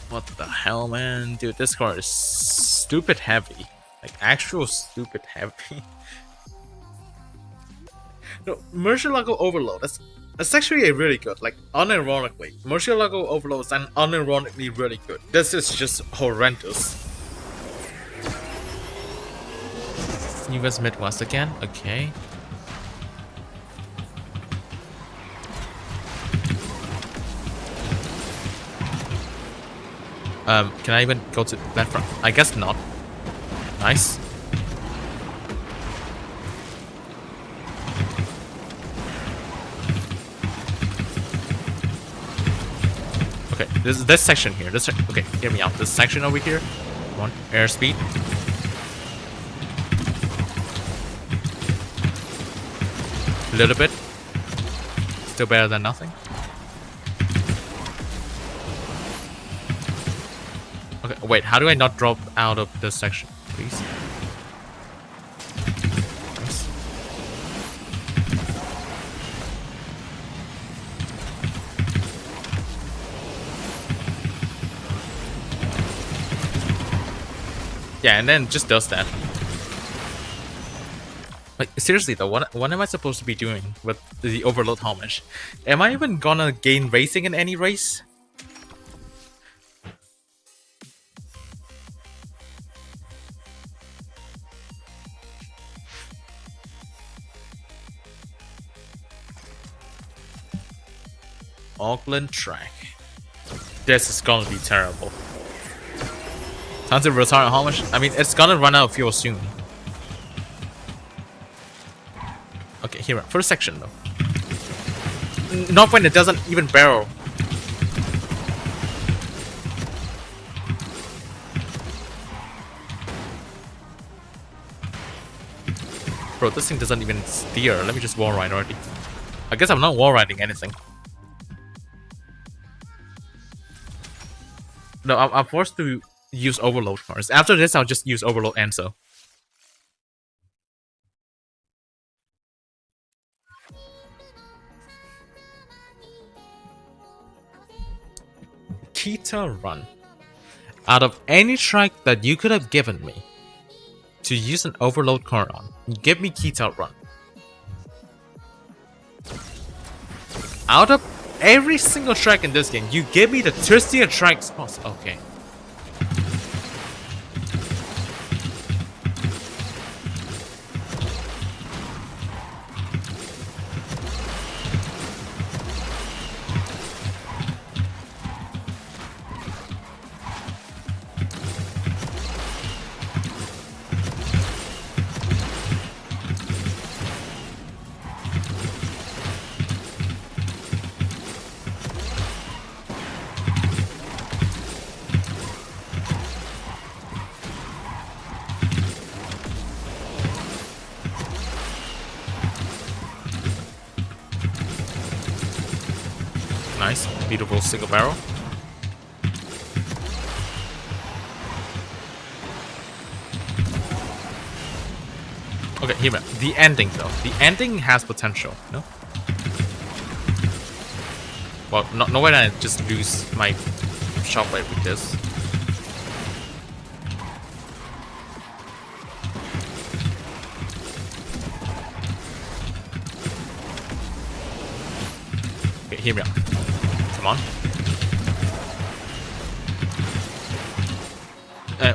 What the hell, man? Dude, this card is stupid heavy. Like, actual stupid heavy. No, Murcielago Overload. That's actually a really good. Like, unironically. Murcielago Overload is unironically really good. This is just horrendous. US Midwest again? Okay. Can I even go to that front? I guess not. Nice. Okay, this section here. Okay, hear me out. This section over here. Come on, airspeed. A little bit. Still better than nothing. Okay, wait, how do I not drop out of this section, please? Nice. Yeah, and then just does that. Like, seriously though, what am I supposed to be doing with the overload homage? Am I even gonna gain racing in any race? Auckland track. This is gonna be terrible. Time to retire homage. I mean, it's gonna run out of fuel soon. Okay, here, first section though. Not when it doesn't even barrel. Bro, this thing doesn't even steer. Let me just wall ride already. I guess I'm not wall riding anything. No, I'm forced to use overload cards. After this, I'll just use overload Enso. Kita Run. Out of any track that you could have given me to use an overload card on, give me Kita Run. Out of every single track in this game, you give me the thirstier tracks possible. Okay. Nice, beautiful single barrel. Okay, here we go. The ending though. The ending has potential, no? Well, no way I just lose my shockwave with this. Okay, here we go. Come on.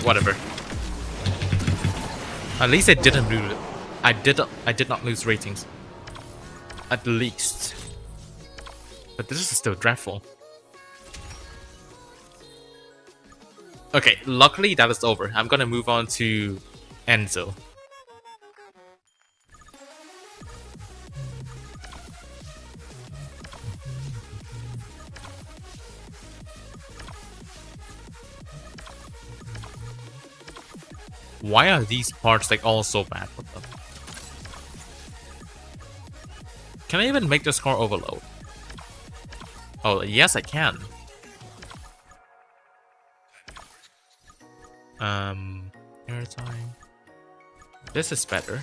Whatever. At least I didn't lose it. I did not lose ratings. At least. But this is still dreadful. Okay, luckily that is over. I'm gonna move on to Enzo. Why are these parts like all so bad? What the? Can I even make this car overload? Oh, yes, I can. Airtime. This is better.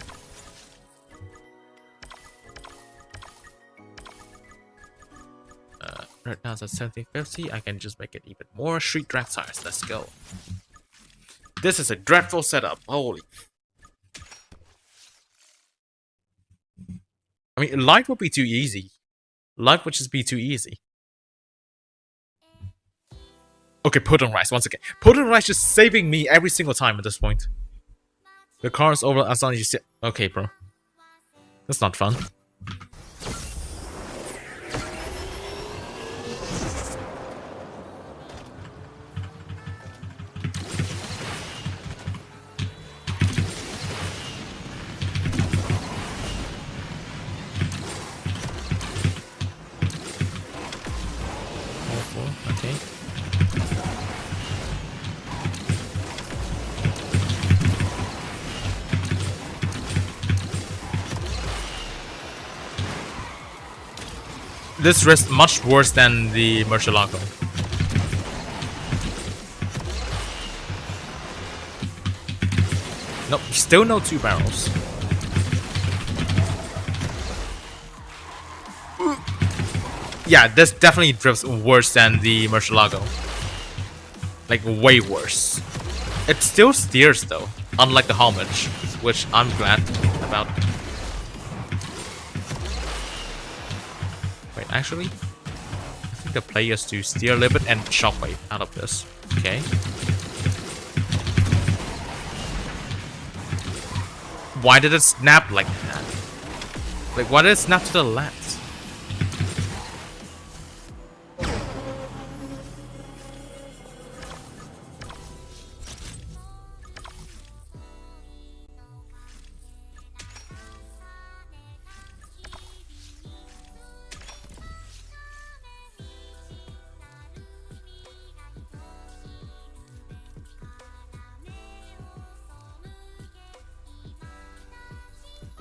Right now it's at 1750. I can just make it even more. Street drag tires. Let's go. This is a dreadful setup. Holy. I mean, life would be too easy. Life would just be too easy. Okay, put on rice once again. Put on rice just saving me every single time at this point. The car is over as long as you sit. Okay, bro. That's not fun. Okay. This risk much worse than the Murcielago. Nope, still no 2 barrels. Yeah, this definitely drifts worse than the Murcielago. Like, way worse. It still steers though, unlike the Homage, which I'm glad about. Wait, actually, I think the play is to steer a little bit and shockwave out of this. Okay. Why did it snap like that? Like, why did it snap to the left?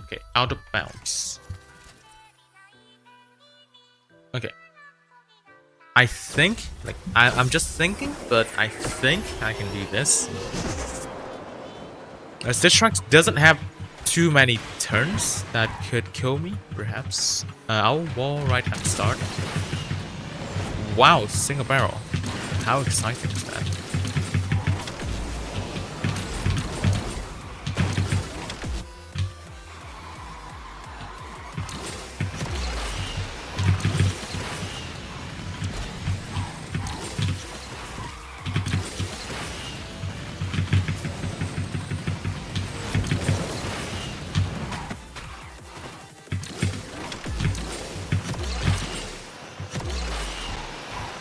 Okay, out of bounds. Okay. I think, like, I'm just thinking, but I think I can do this. As this track doesn't have too many turns that could kill me, perhaps. I'll wall right hand start. Wow, single barrel. How exciting is that?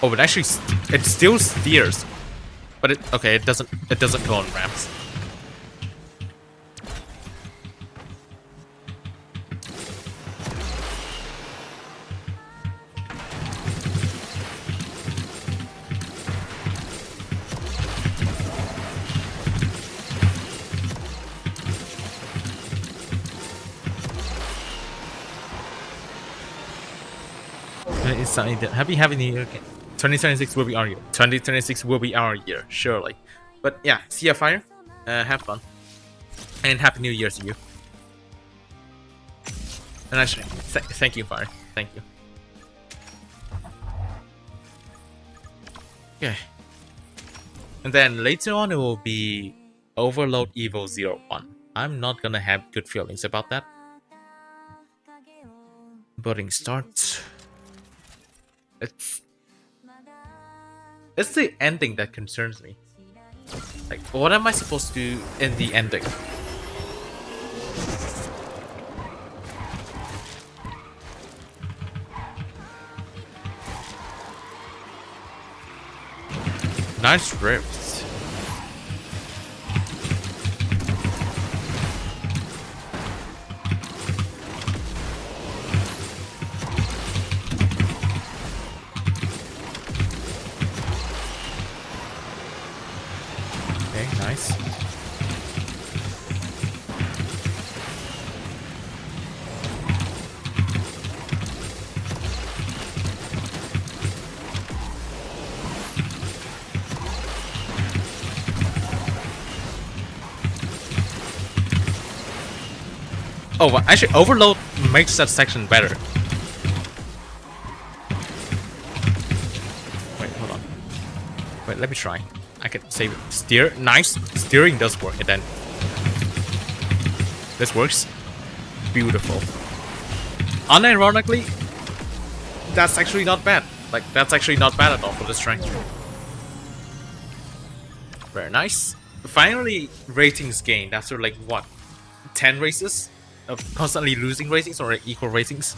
Oh, it actually it still steers, but it doesn't go on ramps. It's sunny. Happy New Year again. 2026 will be our year. 2026 will be our year, surely. But yeah, see ya, Fire. Have fun. And Happy New Year to you. And actually, thank you, Fire. Thank you. Okay. And then later on, it will be Overload Evo 01. I'm not gonna have good feelings about that. Voting starts. It's the ending that concerns me. Like, what am I supposed to do in the ending? Nice rips. Okay, nice. Oh, well, actually, Overload makes that section better. Wait, hold on. Wait, let me try. I can save it. Steer. Nice. Steering does work. And then this works. Beautiful. Unironically, that's actually not bad. Like, that's actually not bad at all for this track. Very nice. Finally, ratings gained after like what? 10 races? Of constantly losing ratings or equal ratings.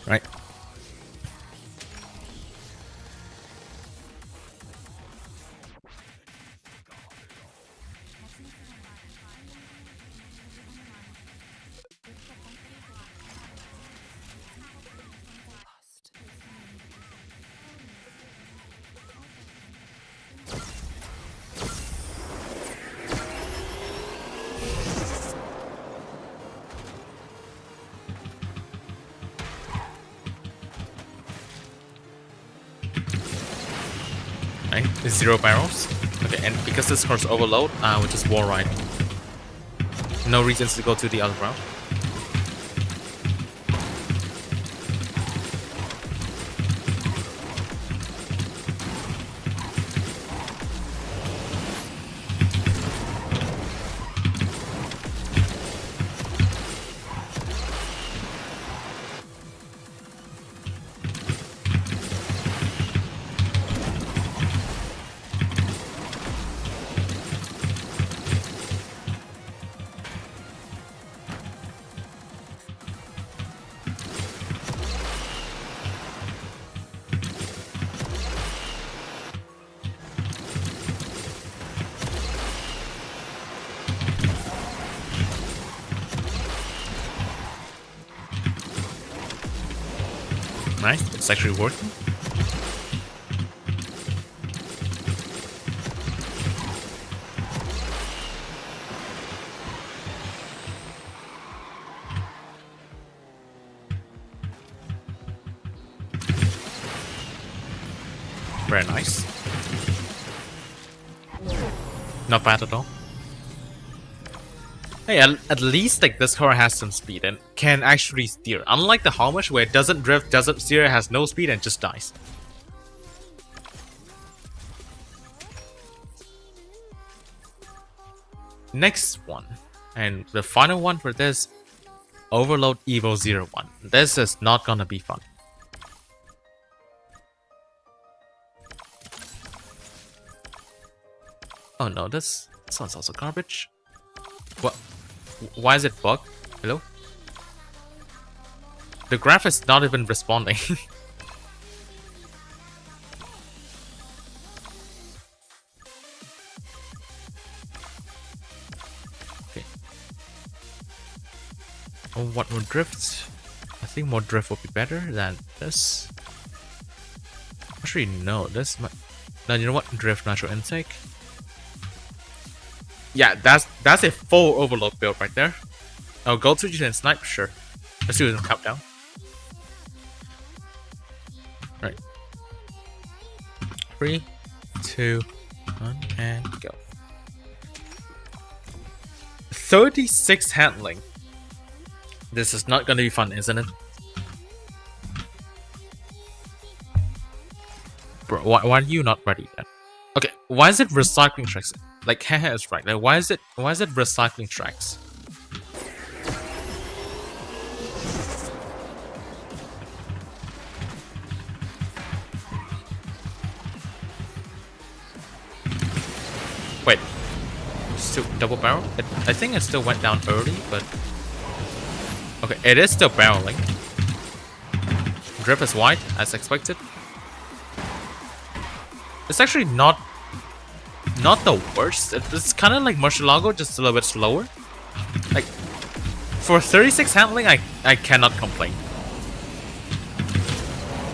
Right. Right, 0 barrels. Okay, and because this car's overload, we'll just wall ride. No reasons to go to the other route. Nice, it's actually working. Very nice. Not bad at all. Hey, at least like this car has some speed and can actually steer. Unlike the Hamish where it doesn't drift, doesn't steer, has no speed and just dies. Next one. And the final one for this, Overload Evo 01. This is not gonna be fun. Oh no, this one's also garbage. What? Why is it bugged? Hello? The graph is not even responding. Okay. Oh, what more drift? I think more drift would be better than this. Actually, no. This might. No, you know what? Drift natural intake. Yeah, that's a full overload build right there. Oh, go to and snipe, sure. Let's do a countdown. Right. 3, 2, 1, and go. 36 handling. This is not gonna be fun, isn't it? Bro, why are you not ready then? Okay, why is it recycling tracks? Like, haha is right. Like, why is it recycling tracks? Wait, still double barrel? I think it still went down early, but okay, it is still barreling. Drip is white as expected. It's actually not the worst. It's kind of like Murcielago, just a little bit slower. Like, for 36 handling, I cannot complain.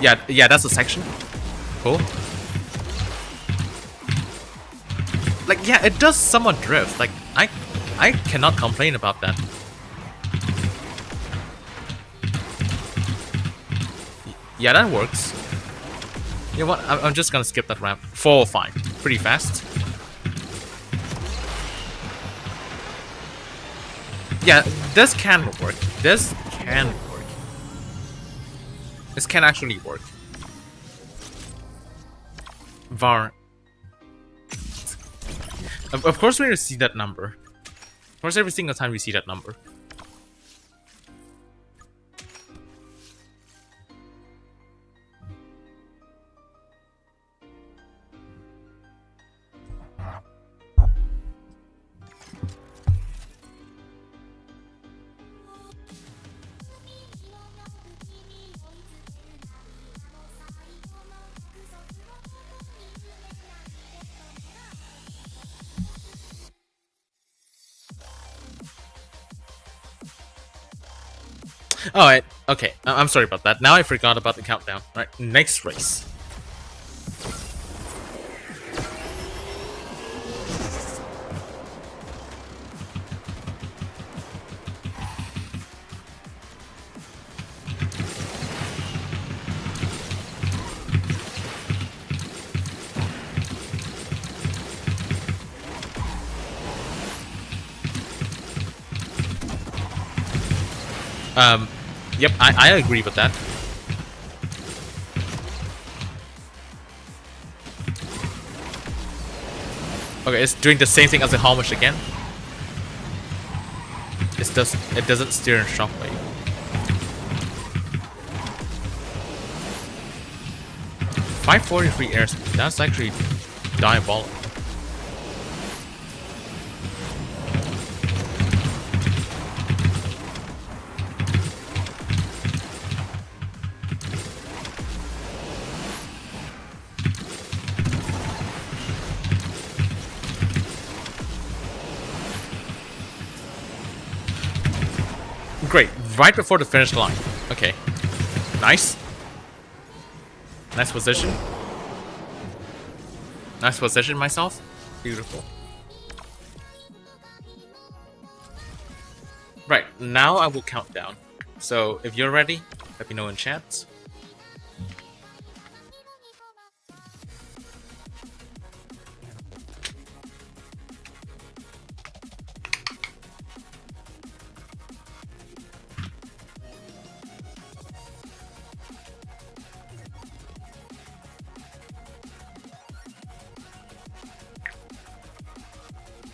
Yeah, that's a section. Cool. Like, yeah, it does somewhat drift. Like, I cannot complain about that. Yeah, that works. You know what? I'm just gonna skip that ramp. 405. Pretty fast. Yeah, this can work. This can work. This can actually work. Var. Of course we're gonna see that number. Of course every single time we see that number. Alright, okay. I'm sorry about that. Now I forgot about the countdown. Alright, next race. Yep, I agree with that. Okay, it's doing the same thing as the homage again. It doesn't steer in shockwave. .543 airspeed, that's actually diabolical. Great, right before the finish line. Okay, nice. Nice position. Nice position myself. Beautiful. Right, now I will count down. So if you're ready, let me know in chat.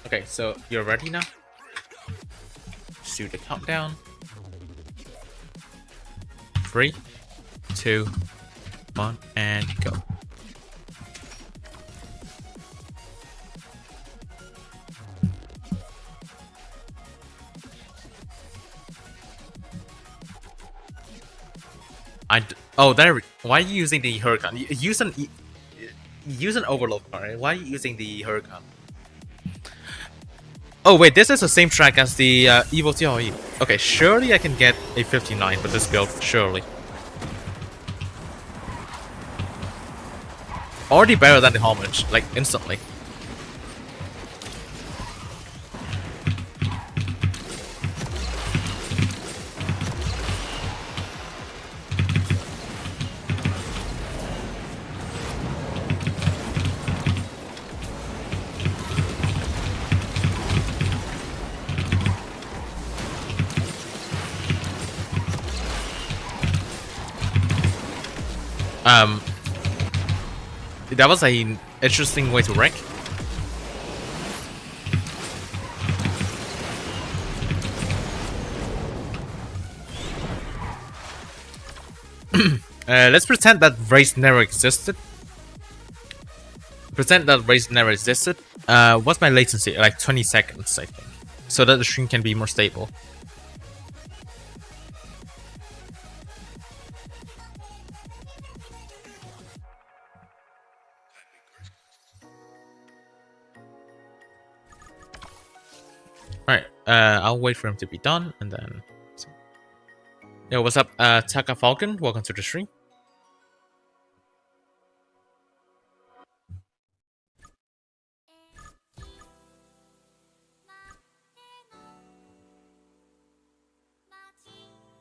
Okay, so you're ready now? Just do the countdown. 3, 2, 1, and go. Oh, there. Why are you using the hurricane? Use an overload card. Why are you using the hurricane? Oh wait, this is the same track as the U.U.F.O. Okay, surely I can get a 59 with this build, surely. Already better than the homage, like instantly. That was an interesting way to rank. Let's pretend that race never existed. Pretend that race never existed. What's my latency? Like 20 seconds, I think. So that the stream can be more stable. Alright, I'll wait for him to be done and then... Yo, what's up, Taka Falcon? Welcome to the stream.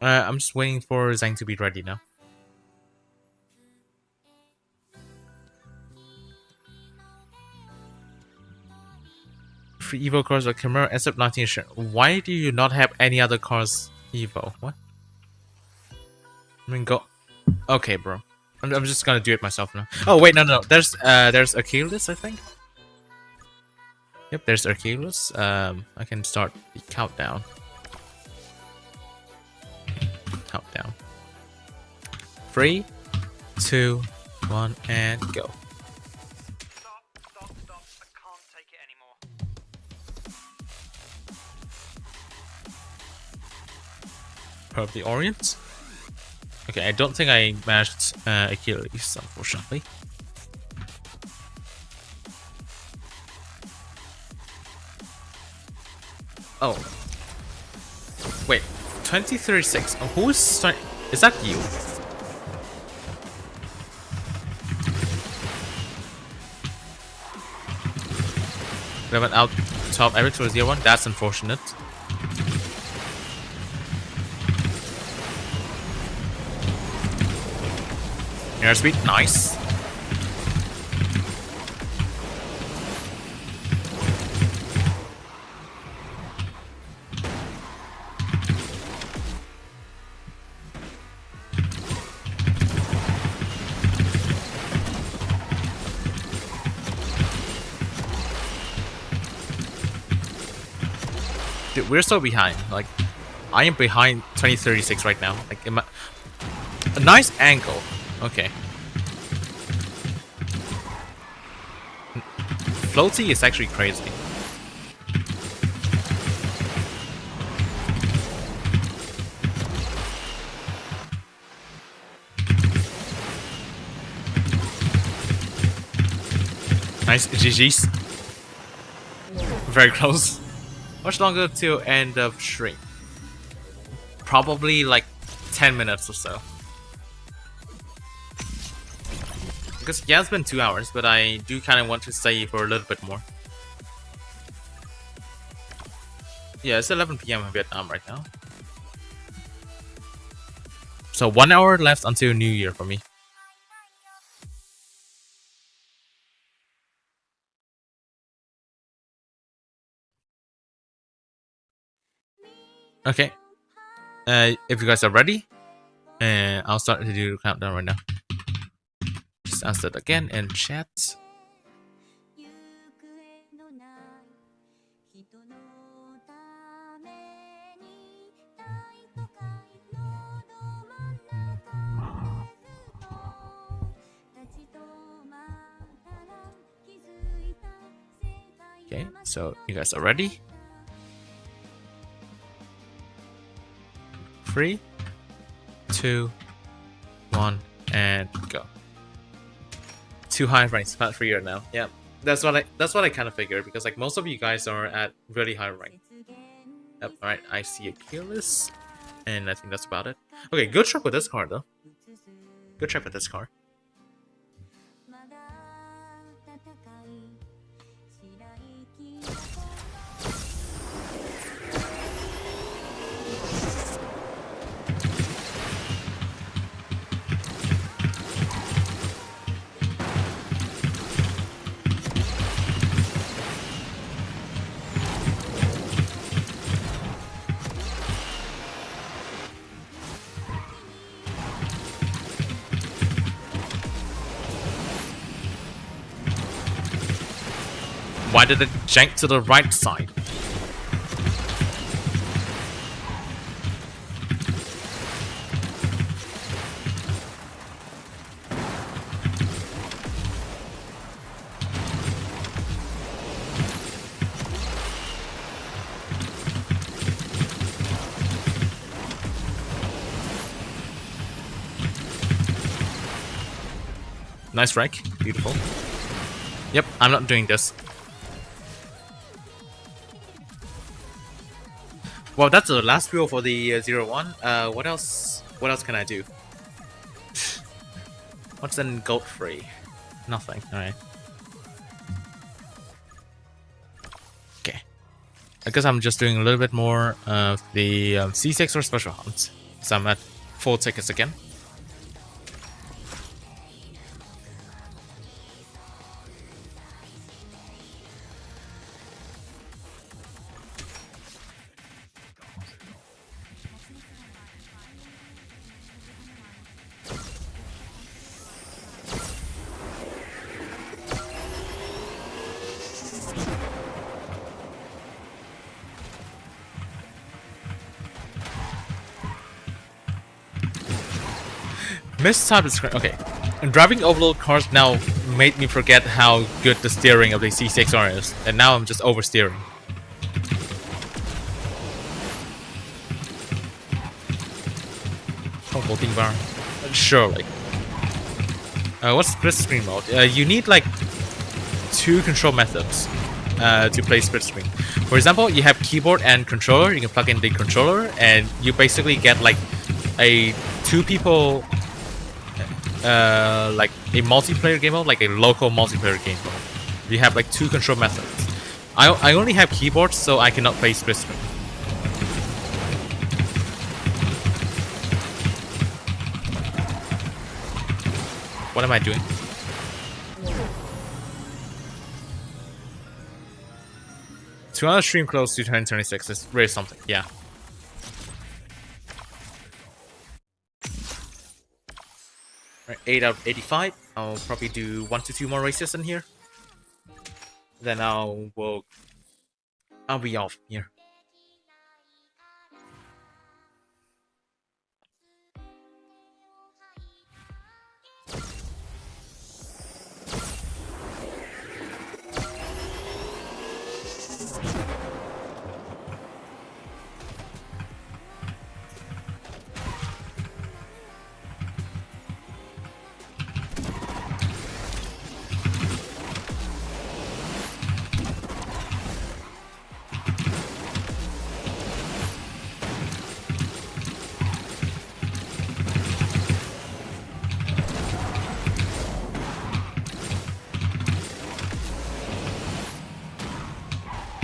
I'm just waiting for Zhang to be ready now. Free Evo cars or Chimera SF19. Why do you not have any other cars Evo? What? I mean, go. Okay, bro. I'm just gonna do it myself now. Oh wait, no. There's Achilles, I think. Yep, there's Achilles. I can start the countdown. Countdown. 3, 2, 1, and go. Stop. I can't take it anymore. Probably Orient. Okay, I don't think I matched Achilles, unfortunately. Oh. Wait, 2036. Oh, who is starting? Is that you? We went out top Eric to 0-1. That's unfortunate. Airspeed, nice. Dude, we're so behind. Like, I am behind 2036 right now. Like, a nice angle. Okay. Floaty is actually crazy. Nice GG's. Very close. Much longer till end of stream. Probably like 10 minutes or so. Because yeah, it's been 2 hours, but I do kind of want to stay for a little bit more. Yeah, it's 11 PM in Vietnam right now. So 1 hour left until New Year for me. Okay. If you guys are ready, I'll start to do the countdown right now. Just answer it again in chat. Okay, so you guys are ready? 3, 2, 1, and go. Too high ranks, about 3 right now. Yeah, that's what I kind of figured, because like most of you guys are at really high rank. Yep. All right, I see Achilles, and I think that's about it. Okay, good truck with this car though. Good truck with this car. Why did it jank to the right side? Nice wreck. Beautiful. Yep, I'm not doing this. Well, that's the last wheel for the 0-1. What else? What else can I do? What's in gold free? Nothing. All right. Okay. I guess I'm just doing a little bit more of the C6 or special hunts. So I'm at 4 tickets again. Mistype the screen. Okay. Driving overload cars now made me forget how good the steering of the C6R is, and now I'm just oversteering. Holding bar. Surely. What's split screen mode? You need like 2 control methods to play split screen. For example, you have keyboard and controller. You can plug in the controller, and you basically get like a 2 people. Like a multiplayer game mode, like a local multiplayer game mode. You have like 2 control methods. I only have keyboard, so I cannot play split screen. What am I doing? To another stream close to 2026 is really something, yeah. Right, 8 out of 85. I'll probably do 1 to 2 more races in here. Then I'll be off here.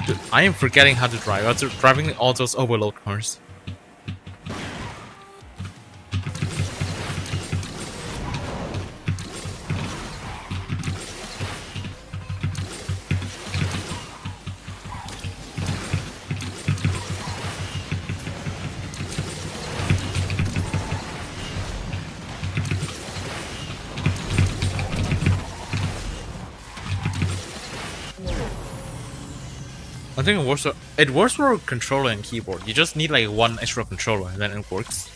Dude, I am forgetting how to drive after driving all those overload cars. I think it works for controller and keyboard. You just need like 1 extra controller and then it works.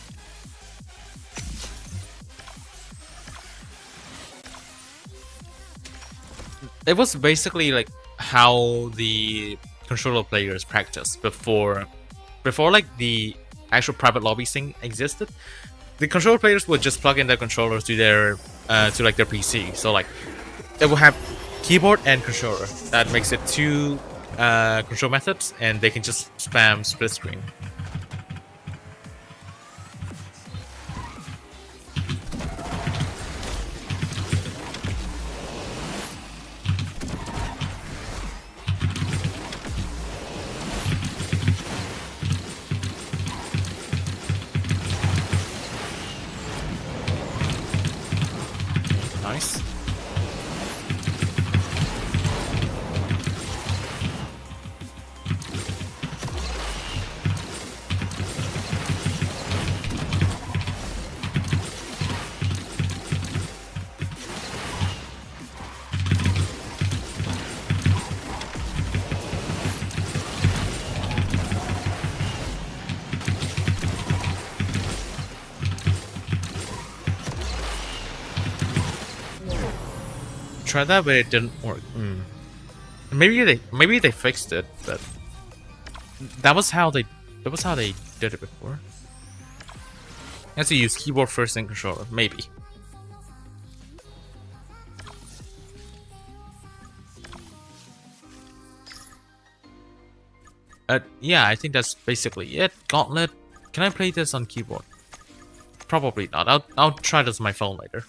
It was basically like how the controller players practice before like the actual private lobby thing existed. The controller players would just plug in their controllers to their to like their PC. So like it will have keyboard and controller. That makes it 2 control methods, and they can just spam split screen. Nice. tried that, but it didn't work. Maybe they fixed it, but that was how they did it before. You have to use keyboard first and controller, maybe. Yeah, I think that's basically it. Gauntlet. Can I play this on keyboard? Probably not. I'll try this on my phone later.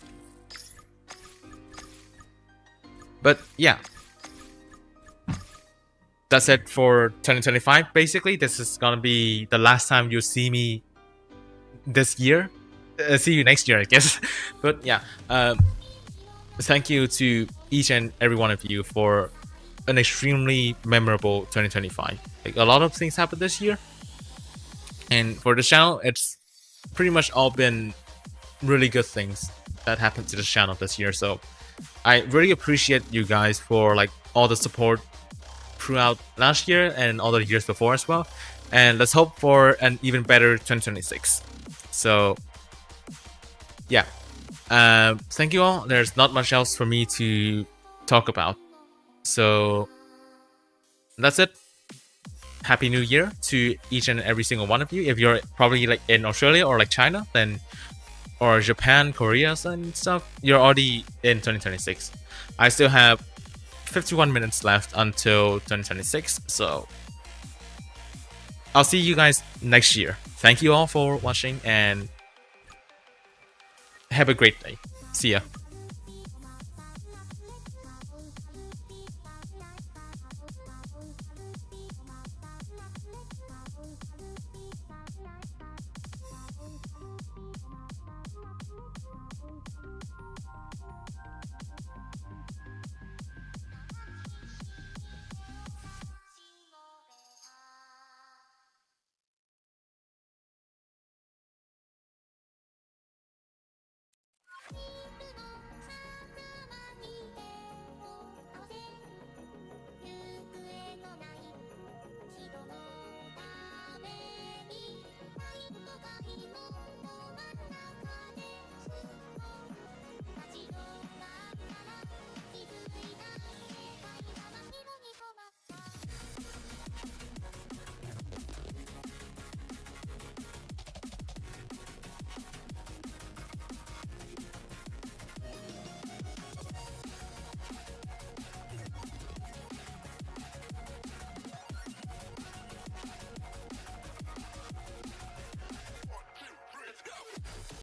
But yeah, that's it for 2025. Basically, this is gonna be the last time you see me this year. See you next year, I guess. But yeah, thank you to each and every one of you for an extremely memorable 2025. Like, a lot of things happened this year, and for the channel, it's pretty much all been really good things that happened to the channel this year. So I really appreciate you guys for like all the support throughout last year and all the years before as well. And let's hope for an even better 2026. So yeah, thank you all. There's not much else for me to talk about. So that's it. Happy New Year to each and every single one of you. If you're probably like in Australia or like China, then or Japan, Korea and stuff, you're already in 2026. I still have 51 minutes left until 2026, so I'll see you guys next year. Thank you all for watching and have a great day. See ya.